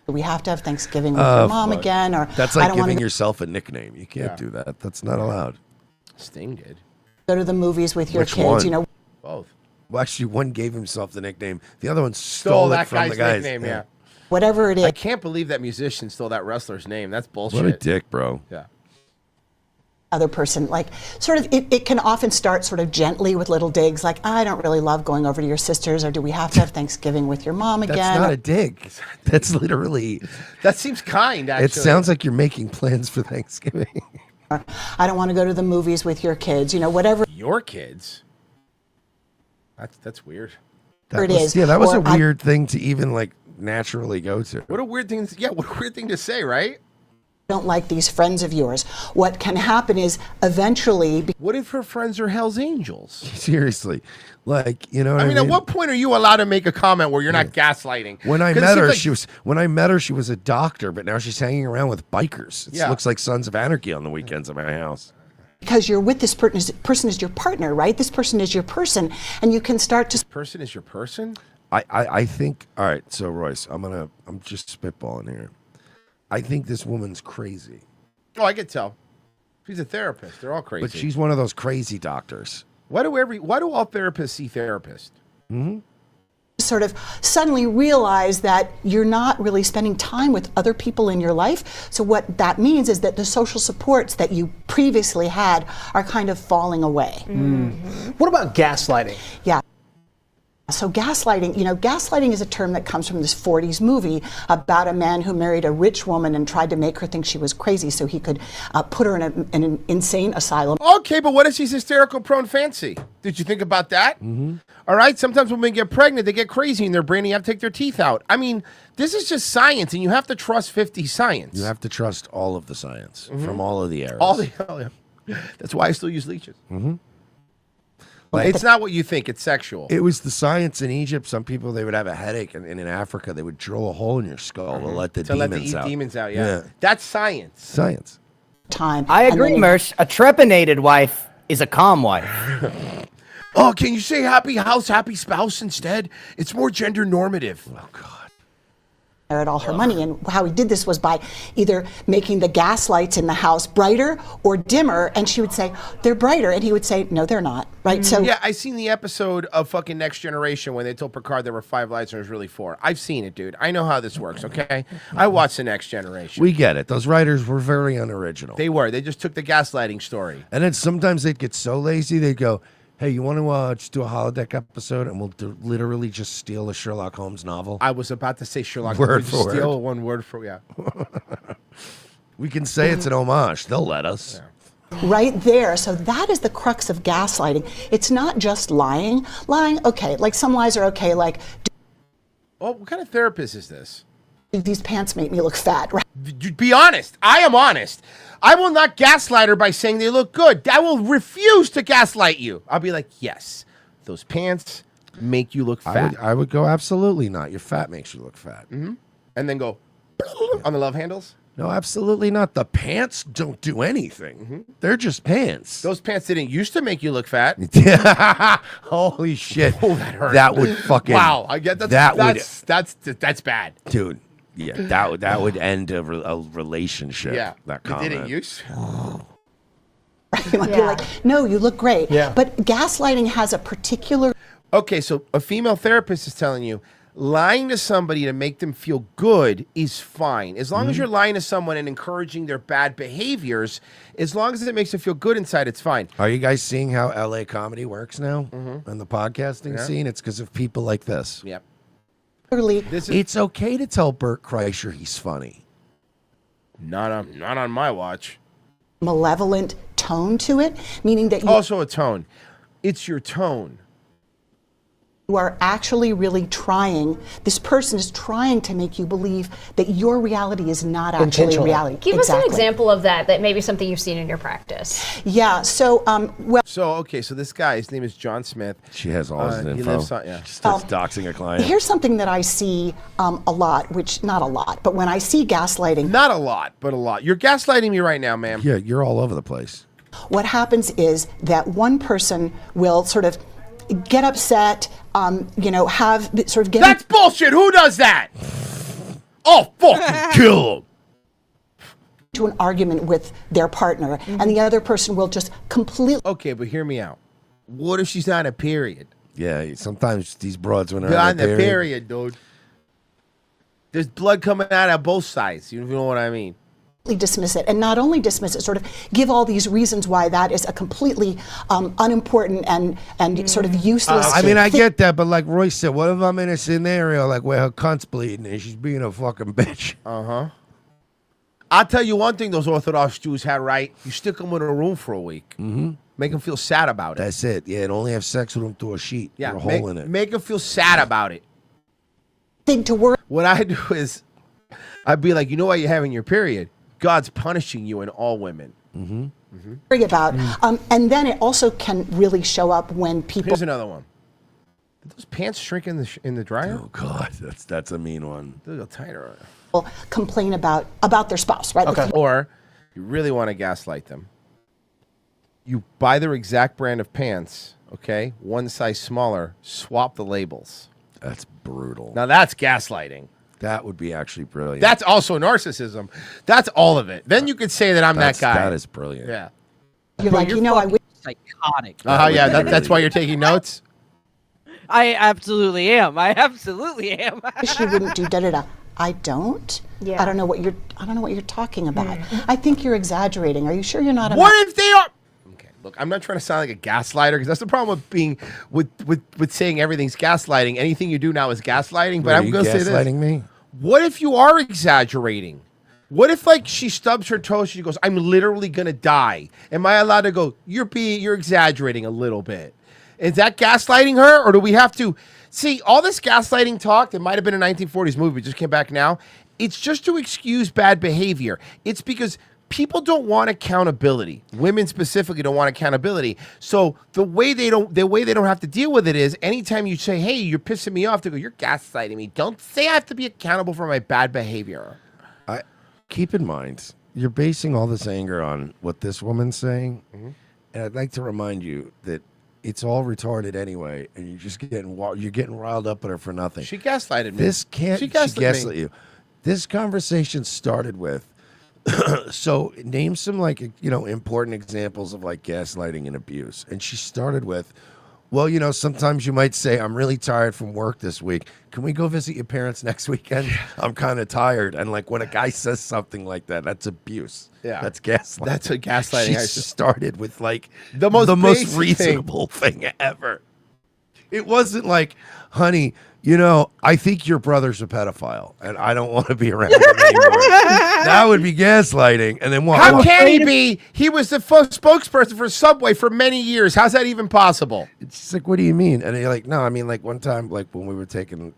We have to have Thanksgiving with your mom fuck. again, or That's I like don't want giving to yourself a nickname. You can't do that. That's not allowed. Sting did. go to the movies with your Which kids, one? Both. Well, actually, one gave himself the nickname. The other one stole it that from guy's the guys. nickname, yeah. Whatever it is. I can't believe that musician stole that wrestler's name. That's bullshit. What a dick, bro. Yeah. Other person, like, sort of, it can often start sort of gently with little digs, like, I don't really love going over to your sisters, or do we have to have Thanksgiving with your mom again? That's not a dig. That's literally. That seems kind, actually. It sounds like you're making plans for Thanksgiving. Or, I don't want to go to the movies with your kids, whatever. Your kids? That's weird. It is. Yeah, that was Or a weird thing to even like naturally go to. What a weird thing. Yeah, what a weird thing to say, right? Don't like these friends of yours. What can happen is eventually. What if her friends are Hell's Angels? Seriously, like what I mean. At what point are you allowed to make a comment where you're not gaslighting? When I 'Cause it met seems her, she was a doctor, but now she's hanging around with bikers. It Yeah. looks like Sons of Anarchy on the weekends at my house. Because you're with this person is your partner, right? This person is your person, and you can start to. This person is your person? I think. All right, so Royce, I'm just spitballing here. I think this woman's crazy. Oh, I could tell. She's a therapist. They're all crazy. But she's one of those crazy doctors. Why do all therapists see therapists? Mm-hmm. Sort of suddenly realize that you're not really spending time with other people in your life. So what that means is that the social supports that you previously had are kind of falling away. What about gaslighting? Yeah. So gaslighting is a term that comes from this 40s movie about a man who married a rich woman and tried to make her think she was crazy so he could put her in an insane asylum. Okay, but what if she's hysterical prone fancy? Did you think about that? Mm-hmm. All right, sometimes when women get pregnant, they get crazy in their brain and you have to take their teeth out. I mean, this is just science, and you have to trust 50 science. You have to trust all of the science from all of the eras. That's why I still use leeches. Mm-hmm. It's not what you think. It's sexual. It was the science in Egypt. Some people, they would have a headache, and in Africa, they would drill a hole in your skull to let the demons out. Yeah. That's science. Science. Time. I agree, Mersh. A trepanated wife is a calm wife. Oh, can you say happy house, happy spouse instead? It's more gender normative. Oh, God. inherit all her money. And how he did this was by either making the gas lights in the house brighter or dimmer, and she would say, they're brighter, and he would say, no, they're not, right? So yeah, I seen the episode of fucking Next Generation when they told Picard there were 5 lights and there was really 4. I've seen it, dude. I know how this works, okay? I watched the Next Generation. We get it. Those writers were very unoriginal. They were. They just took the gaslighting story. And then sometimes they'd get so lazy, they'd go, hey, you want to just do a holodeck episode and we'll literally just steal a Sherlock Holmes novel? I was about to say Sherlock Word Holmes. for Steal word. one word for, yeah. We can say it's an homage. They'll let us. right there. So that is the crux of gaslighting. It's not just lying. Lying, okay, like some lies are okay, like, Well, what kind of therapist is this? these pants make me look fat, right? Be honest. I am honest. I will not gaslight her by saying they look good. I will refuse to gaslight you. I'll be like, yes, those pants make you look fat. I would go, absolutely not. Your fat makes you look fat. Mm-hmm. And then go on the love handles? No, absolutely not. The pants don't do anything. Mm-hmm. They're just pants. Those pants didn't used to make you look fat. Holy shit. Oh, that hurt. That would fucking... Wow. I get that's bad. Dude, yeah, that would end a relationship. Yeah. That It comment. didn't use. You might be like, no, you look great. Yeah. But gaslighting has a particular... Okay, so a female therapist is telling you lying to somebody to make them feel good is fine. As long as you're lying to someone and encouraging their bad behaviors, as long as it makes them feel good inside, it's fine. Are you guys seeing how LA comedy works now on the podcasting Yeah. scene? It's because of people like this. Yep. It's okay to tell Bert Kreischer he's funny. Not on my watch. malevolent tone to it, meaning that you... Also a tone. It's your tone. You are actually really trying, this person is trying to make you believe that your reality is not actually reality. Give us an example of that maybe something you've seen in your practice. Yeah, so, okay, so this guy, his name is John Smith. She has all his He info. lives on, yeah. She starts doxing a client. Here's something that I see a lot, which, not a lot, but when I see gaslighting... Not a lot, but a lot. You're gaslighting me right now, ma'am. Yeah, you're all over the place. What happens is that one person will sort of get upset, have sort of get... That's bullshit! Who does that? Oh, fucking kill him! ...to an argument with their partner, and the other person will just completely... Okay, but hear me out. What if she's on a period? Yeah, sometimes these broads, when You're they're on the period, dude. There's blood coming out of both sides. You know what I mean? Dismiss it, and not only dismiss it, sort of give all these reasons why that is a completely unimportant and sort of useless. I mean, I get that, but like Roy said, what if I'm in a scenario like where her cunt's bleeding and she's being a fucking bitch? Uh-huh. I'll tell you one thing those Orthodox Jews had right. You stick them in a room for a week. Mm-hmm. Make them feel sad about it. That's it. Yeah, and only have sex with them through a sheet. Yeah, With a hole in it. Make them feel sad about it. Thing to worry. What I do is, I'd be like, you know why you're having your period? God's punishing you and all women. Mm-hmm. Worry about, and then it also can really show up when people. Here's another one. Did those pants shrink in the dryer? Oh God, that's a mean one. They're a little tighter. Complain about their spouse, right? Okay. Or you really want to gaslight them. You buy their exact brand of pants, okay? One size smaller, swap the labels. That's brutal. Now that's gaslighting. That would be actually brilliant. That's also narcissism. That's all of it. Then you could say that I'm that guy. That is brilliant. Yeah. You're like, I wish. Psychotic. Yeah, that's why you're taking notes? I absolutely am. I absolutely am. wish you wouldn't do da da da. I don't. Yeah. I don't know what you're talking about. I think you're exaggerating. Are you sure you're not? What if they are? Okay, look, I'm not trying to sound like a gaslighter because that's the problem with being with saying everything's gaslighting. Anything you do now is gaslighting. But I'm going to say this. Gaslighting me? What if you are exaggerating? What if like she stubs her toe? She goes, "I'm literally gonna die." Am I allowed to go? You're exaggerating a little bit. Is that gaslighting her, or do we have to see all this gaslighting talk that might have been a 1940s movie, but just came back now? It's just to excuse bad behavior. It's because people don't want accountability. Women specifically don't want accountability. So the way they don't have to deal with it is anytime you say, "Hey, you're pissing me off," they go, "You're gaslighting me." Don't say I have to be accountable for my bad behavior. Keep in mind, you're basing all this anger on what this woman's saying, and I'd like to remind you that it's all retarded anyway, and you're just getting riled up at her for nothing. She gaslighted me. This can't. She She gaslit gaslit me. you. This conversation started with, so name some like, important examples of like gaslighting and abuse. And she started with, well, sometimes you might say, I'm really tired from work this week. Can we go visit your parents next weekend? I'm kind of tired. And like when a guy says something like that, that's abuse. Yeah. That's gaslighting. That's a gaslighting. She I just- started with like The most basic reasonable thing ever. It wasn't like, honey, I think your brother's a pedophile and I don't want to be around him anymore. That would be gaslighting. And then what? How can he be? He was the spokesperson for Subway for many years. How's that even possible? It's just like, what do you mean? And you're like, no, I mean, like one time, like when we were taking,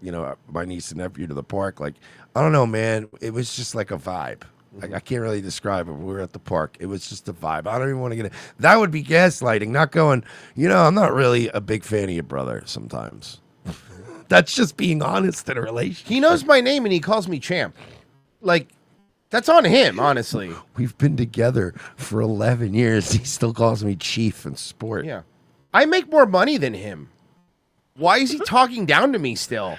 my niece and nephew to the park, like, I don't know, man. It was just like a vibe. Like, I can't really describe it. We were at the park. It was just a vibe. I don't even want to get it. That would be gaslighting, not going, I'm not really a big fan of your brother sometimes. That's just being honest in a relationship. He knows my name and he calls me champ. Like, that's on him, honestly. We've been together for 11 years. He still calls me chief in sport. Yeah. I make more money than him. Why is he talking down to me still?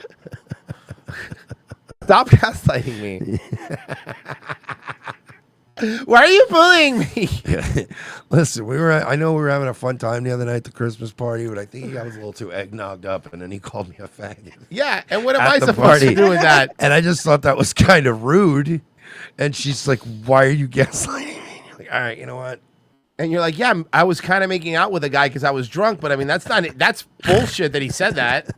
Stop gaslighting me. Why are you bullying me? Listen, I know we were having a fun time the other night at the Christmas party, but I think I was a little too eggnogged up, and then he called me a faggot. Yeah, and what am at I the supposed to party. do with that? And I just thought that was kind of rude. And she's like, why are you gaslighting me? You're like, all right, you know what? And you're like, yeah, I was kind of making out with a guy because I was drunk, but I mean, that's bullshit that he said that.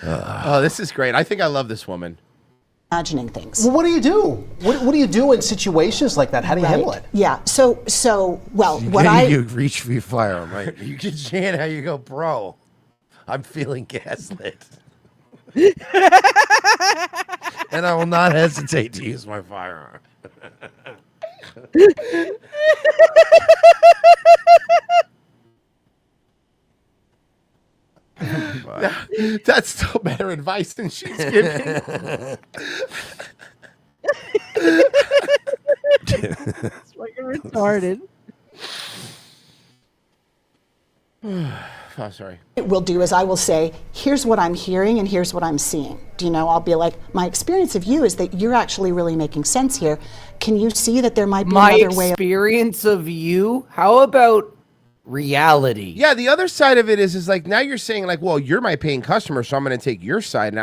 Oh, this is great. I think I love this woman. Imagining things. Well, what do you do? What do you do in situations like that? How do you handle it? Yeah. So well, You reach for your firearm, right? You get Jan, how you go, bro? I'm feeling gaslit. And I will not hesitate to use my firearm. That's still better advice than she's giving. It's fucking retarded. Oh, sorry. What we'll do is I will say, here's what I'm hearing and here's what I'm seeing. I'll be like, my experience of you is that you're actually really making sense here. Can you see that there might be My another way? experience of you? How about reality? Yeah, the other side of it is like now you're saying like, well, you're my paying customer, so I'm going to take your side.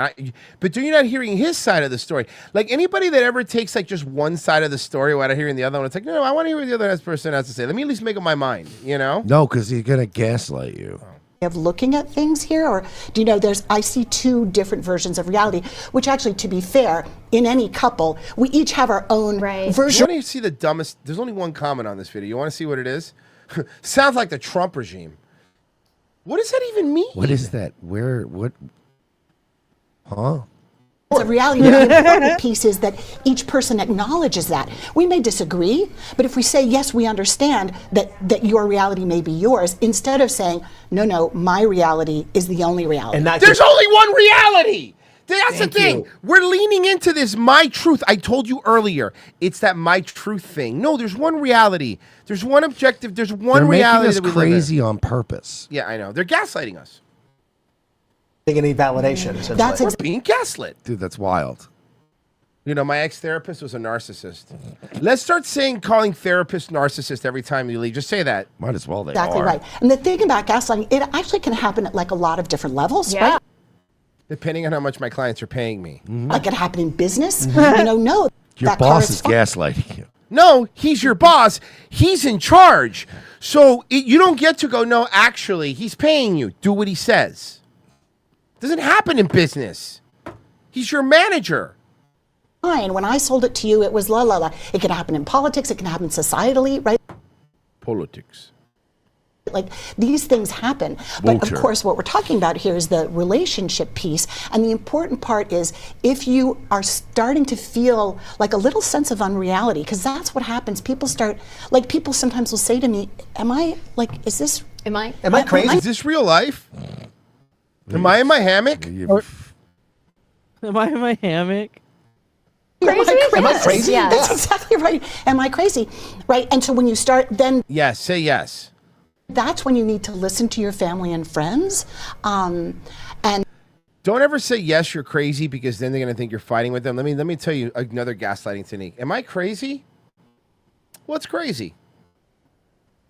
But you're not hearing his side of the story. Like anybody that ever takes like just one side of the story without hearing the other one, it's like, no, I want to hear what the other person has to say. Let me at least make up my mind, No, because he's going to gaslight you. Of looking at things here, or I see two different versions of reality, which actually, to be fair, in any couple, we each have our own version. You want to see the dumbest? There's only one comment on this video. You want to see what it is? Sounds like the Trump regime. What does that even mean? What is that? What? Huh? The reality, the important piece is that each person acknowledges that. We may disagree, but if we say, yes, we understand that your reality may be yours, instead of saying, no, my reality is the only reality. And there's only one reality. That's Thank the thing. you. We're leaning into this my truth. I told you earlier, it's that my truth thing. No, there's one reality. There's one objective. There's one They're reality making us that we live in. crazy on purpose. Yeah, I know. They're gaslighting us. They need validation. Essentially. We're being gaslit. Dude, that's wild. My ex-therapist was a narcissist. Let's start calling therapists narcissist every time you leave. Just say that. Might as well. They Exactly are. right. And the thing about gaslighting, it actually can happen at like a lot of different levels, right? Depending on how much my clients are paying me. Like it happen in business. Your that boss is corresponds- gaslighting you. No, he's your boss. He's in charge. So you don't get to go, no, actually, he's paying you. Do what he says. Doesn't happen in business. He's your manager. Fine. When I sold it to you, it was la la la. It can happen in politics. It can happen societally, right? Politics. Like these things happen. But Vulture. of course, what we're talking about here is the relationship piece. And the important part is if you are starting to feel like a little sense of unreality, because that's what happens. People sometimes will say to me, am I crazy? Is this real life? Am I in my hammock? Am I in my hammock? Am I crazy? Yeah. That's exactly right. Am I crazy? Right. And so when you start, then Yes, say yes. that's when you need to listen to your family and friends. And Don't ever say yes, you're crazy, because then they're gonna think you're fighting with them. Let me tell you another gaslighting technique. Am I crazy? What's crazy?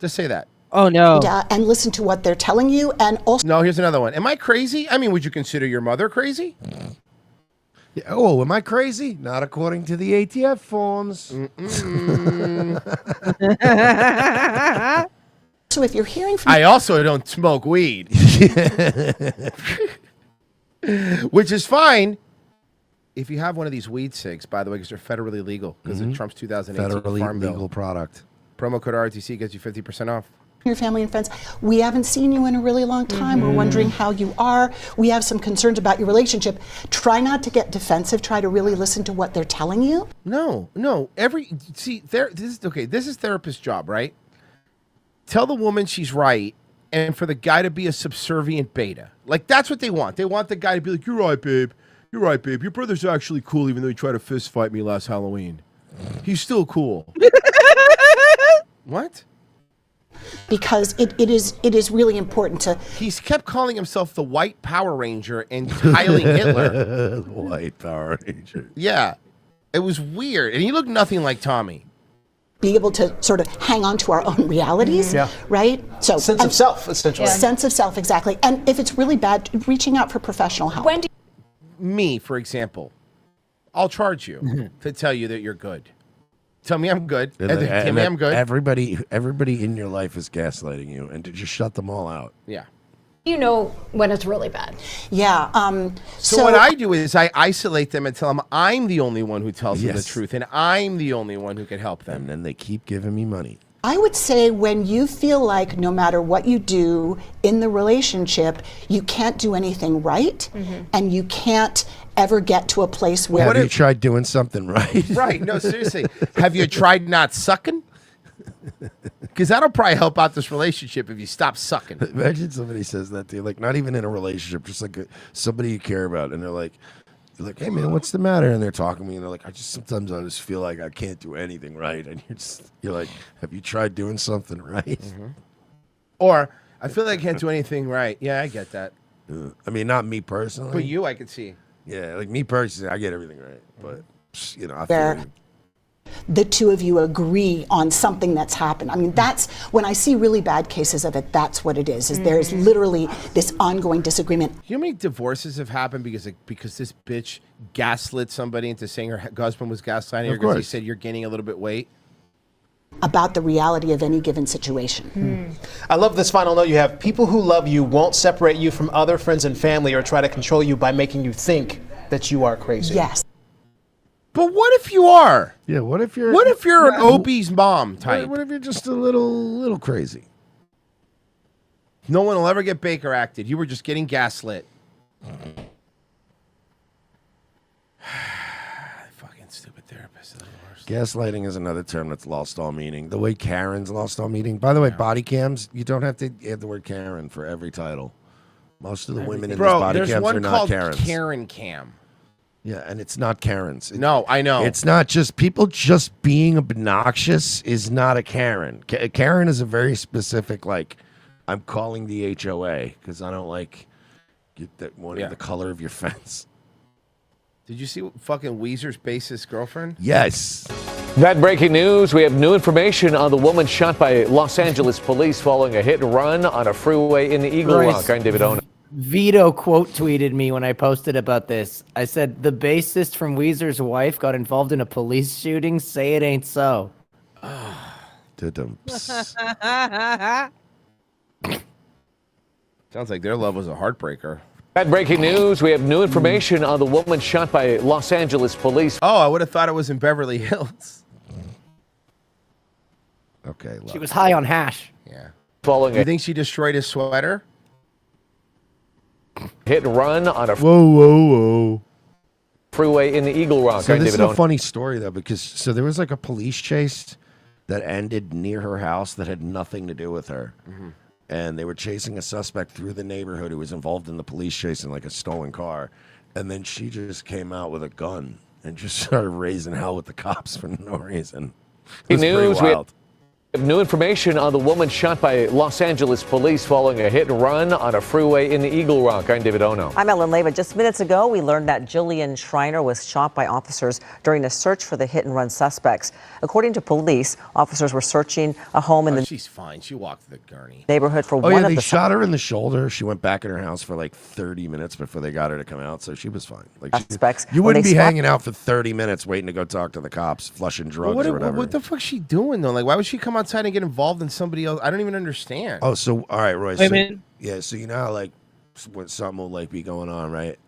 Just say that. Oh no. And listen to what they're telling you, and also. No, here's another one. Am I crazy? I mean, would you consider your mother crazy? Yeah, oh, am I crazy? Not according to the ATF forms. So if you're hearing from. I also don't smoke weed. Which is fine if you have one of these weed cigs, by the way, because they're federally legal because of Trump's 2018 Federally Farm Bill. legal product. Promo code RTC gets you 50% off. Your family and friends, we haven't seen you in a really long time. We're wondering how you are. We have some concerns about your relationship. Try not to get defensive. Try to really listen to what they're telling you. No. This is therapist's job, right? Tell the woman she's right, and for the guy to be a subservient beta. Like, that's what they want. They want the guy to be like, you're right, babe. You're right, babe. Your brother's actually cool, even though he tried to fist fight me last Halloween. He's still cool. What? Because it is really important to. He's kept calling himself the White Power Ranger and tiling Hitler. White Power Ranger. Yeah. It was weird. And he looked nothing like Tommy. Be able to sort of hang on to our own realities, right? So sense of self, essentially. Sense of self, exactly. And if it's really bad, reaching out for professional help. Me, for example, I'll charge you to tell you that you're good. Tell me I'm good. Tell me I'm good. Everybody in your life is gaslighting you, and to just shut them all out. Yeah. You know when it's really bad. Yeah. So what I do is I isolate them and tell them I'm the only one who tells them the truth, and I'm the only one who can help them. And then they keep giving me money. I would say when you feel like no matter what you do in the relationship, you can't do anything right, and you can't ever get to a place where. Have you tried doing something right? Right. No, seriously. Have you tried not sucking? Because that'll probably help out this relationship if you stop sucking. Imagine somebody says that to you, like not even in a relationship, just like somebody you care about, and they're like, hey man, what's the matter? And they're talking to me, and they're like, sometimes I just feel like I can't do anything right, and you're like, have you tried doing something right? Or I feel like I can't do anything right. Yeah, I get that. I mean, not me personally. But you, I could see. Yeah, like me personally, I get everything right, but I Where feel. the two of you agree on something that's happened. I mean, that's when I see really bad cases of it, that's what it is there's literally this ongoing disagreement. You know how many divorces have happened because this bitch gaslit somebody into saying her husband was gaslighting her because he said you're gaining a little bit weight? About the reality of any given situation. I love this final note you have. People who love you won't separate you from other friends and family or try to control you by making you think that you are crazy. Yes. But what if you are? Yeah, what if you're an obese mom type? What if you're just a little crazy? No one will ever get Baker acted. You were just getting gaslit. Fucking stupid therapist. Gaslighting is another term that's lost all meaning. The way Karen's lost all meaning. By the way, body cams, you don't have to add the word Karen for every title. Most of the women in these body cams are not Karens. Karen Cam. Yeah, and it's not Karens. No, I know. It's not just people just being obnoxious is not a Karen. Karen is a very specific, like, I'm calling the HOA because I don't like the color of your fence. Did you see fucking Weezer's bassist girlfriend? Yes. That breaking news. We have new information on the woman shot by Los Angeles police following a hit and run on a freeway in Eagle Rock. I'm David Ona. Vito quote tweeted me when I posted about this. I said, the bassist from Weezer's wife got involved in a police shooting. Say it ain't so. Sounds like their love was a heartbreaker. That breaking news. We have new information on the woman shot by Los Angeles police. Oh, I would have thought it was in Beverly Hills. Okay. She was high on hash. Yeah. Following You think she destroyed his sweater? Hit and run on a whoa. freeway in the Eagle Rock. So I'm this is David a funny story though, because there was like a police chase that ended near her house that had nothing to do with her. And they were chasing a suspect through the neighborhood who was involved in the police chase in like a stolen car. And then she just came out with a gun and just started raising hell with the cops for no reason. It was pretty News, wild. New information on the woman shot by Los Angeles police following a hit and run on a freeway in the Eagle Rock. I'm David Ono. I'm Ellen Leva. Just minutes ago, we learned that Jillian Schreiner was shot by officers during a search for the hit and run suspects. According to police, officers were searching a home in the She's fine. She walked the gurney. neighborhood for Oh, one yeah, of they the shot her in the shoulder. She went back in her house for like 30 minutes before they got her to come out, so she was fine. Like suspects. You When wouldn't they be spot- hanging out for 30 minutes waiting to go talk to the cops, flushing drugs or whatever. What the fuck's she doing though? Like, why would she come outside and get involved in somebody else? I don't even understand. Oh, so all right, Roy. Wait a So, minute. yeah, so you know how like when something will like be going on, right?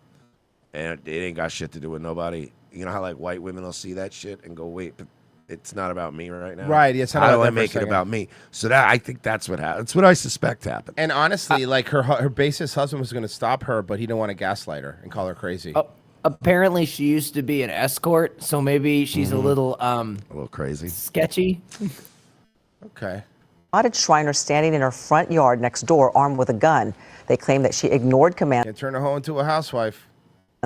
And it ain't got shit to do with nobody. You know how like white women will see that shit and go, wait, but it's not about me right now. Right, yeah, it's not how about do I them for a make it second. about me? So that I think that's what happened. That's what I suspect happened. And honestly, like her bassist husband was going to stop her, but he didn't want to gaslight her and call her crazy. Apparently, she used to be an escort, so maybe she's a little crazy, sketchy. Okay. Spotted Schreiner standing in her front yard next door, armed with a gun. They claim that she ignored commands And turn her hoe into a housewife.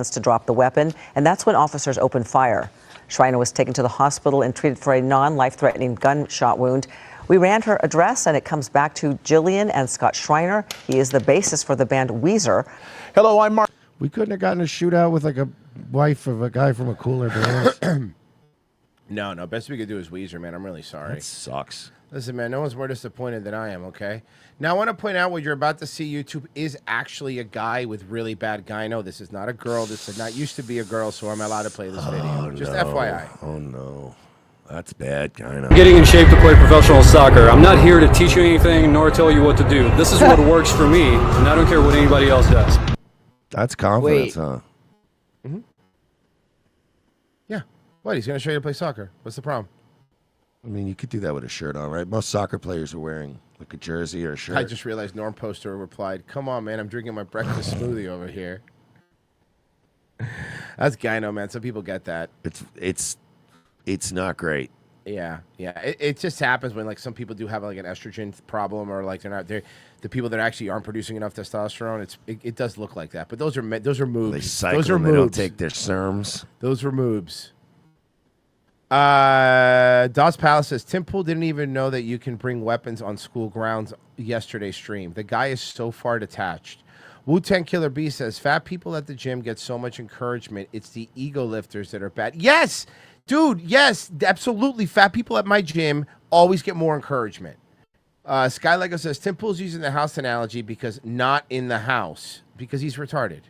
to drop the weapon, and that's when officers opened fire. Schreiner was taken to the hospital and treated for a non-life-threatening gunshot wound. We ran her address, and it comes back to Jillian and Scott Schreiner. He is the bassist for the band Weezer. Hello, I'm Mark. We couldn't have gotten a shootout with like a wife of a guy from a cooler band. No. Best we could do is Weezer, man. I'm really sorry. That sucks. Listen, man, no one's more disappointed than I am, okay? Now, I want to point out what you're about to see. YouTube is actually a guy with really bad gyno. This is not a girl. This did not used to be a girl, so I'm allowed to play this video. Just FYI. Oh, no. That's bad, kind of. Getting in shape to play professional soccer. I'm not here to teach you anything nor tell you what to do. This is what works for me, and I don't care what anybody else does. That's confidence, huh? Mm-hmm. Yeah. What? He's going to show you to play soccer. What's the problem? I mean, you could do that with a shirt on, right? Most soccer players are wearing like a jersey or a shirt. I just realized Norm Poster replied, "Come on, man, I'm drinking my breakfast smoothie over here." That's gyno, man. Some people get that. It's not great. Yeah. It just happens when like some people do have like an estrogen problem, or like the people that actually aren't producing enough testosterone. It does look like that, but those are moobs. They cycle. Those are They don't moobs. take their serms. Those were moobs. Dawes Palace says Tim Pool didn't even know that you can bring weapons on school grounds. Yesterday's stream. The guy is so far detached. Wu-Tang Killer B says fat people at the gym get so much encouragement. It's the ego lifters that are bad. Yes, dude. Yes, absolutely. Fat people at my gym always get more encouragement. Sky Lego says Tim Pool's using the house analogy because not in the house because he's retarded.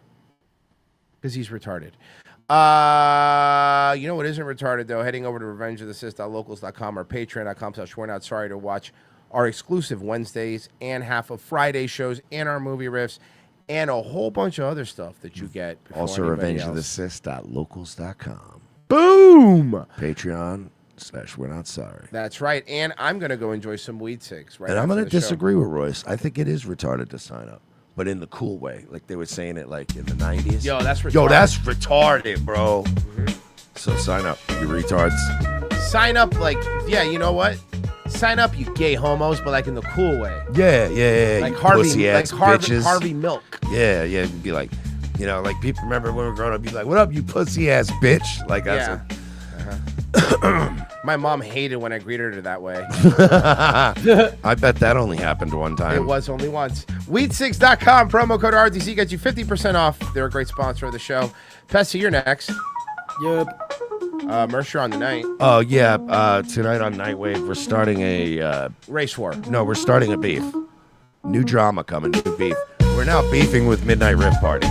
You know what isn't retarded, though? Heading over to revengeofthesist.locals.com or patreon.com/we're sorry to watch our exclusive Wednesdays and half of Friday shows and our movie riffs and a whole bunch of other stuff that you get. Also, revengeofthesist.locals.com. Boom! Patreon/we're not sorry. That's right. And I'm going to go enjoy some weed cigs right And I'm after going the to show. disagree with Royce. I think it is retarded to sign up, but in the cool way. Like they were saying it like in the 90s. Yo, that's retarded. Yo, that's retarded, bro. So sign up, you retards. Sign up yeah, you know what? Sign up, you gay homos, but like in the cool way. Yeah. Like you Harvey, pussy-ass like bitches. Harvey Milk. Yeah. It'd be like, like people remember when we were growing up, be like, what up, you pussy-ass bitch? Like, that's Yeah. My mom hated when I greeted her that way. I bet that only happened one It time. was only once. Weed6.com, promo code RTC gets you 50% off. They're a great sponsor of the show. Pessy, you're next. Yep. Mercer on the night. Oh, yeah. Tonight on Nightwave, we're starting a... race war. No, we're starting a beef. New drama coming, new beef. We're now beefing with Midnight Riff Party.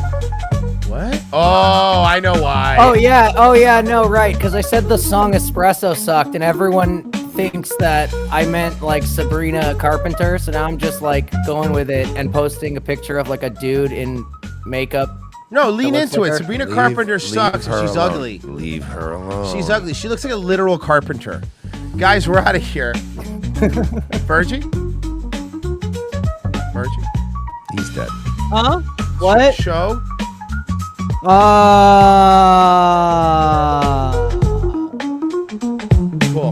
What? Oh, I know why. Oh yeah, no, right, because I said the song Espresso sucked, and everyone thinks that I meant like Sabrina Carpenter, so now I'm just like going with it and posting a picture of like a dude in makeup. No, lean that looks into like it. her. Sabrina Carpenter sucks. her She's alone. ugly. Leave her alone. She's ugly. She looks like a literal carpenter. Guys, we're out of here. Virgie? He's dead. Huh? What? Show? Cool.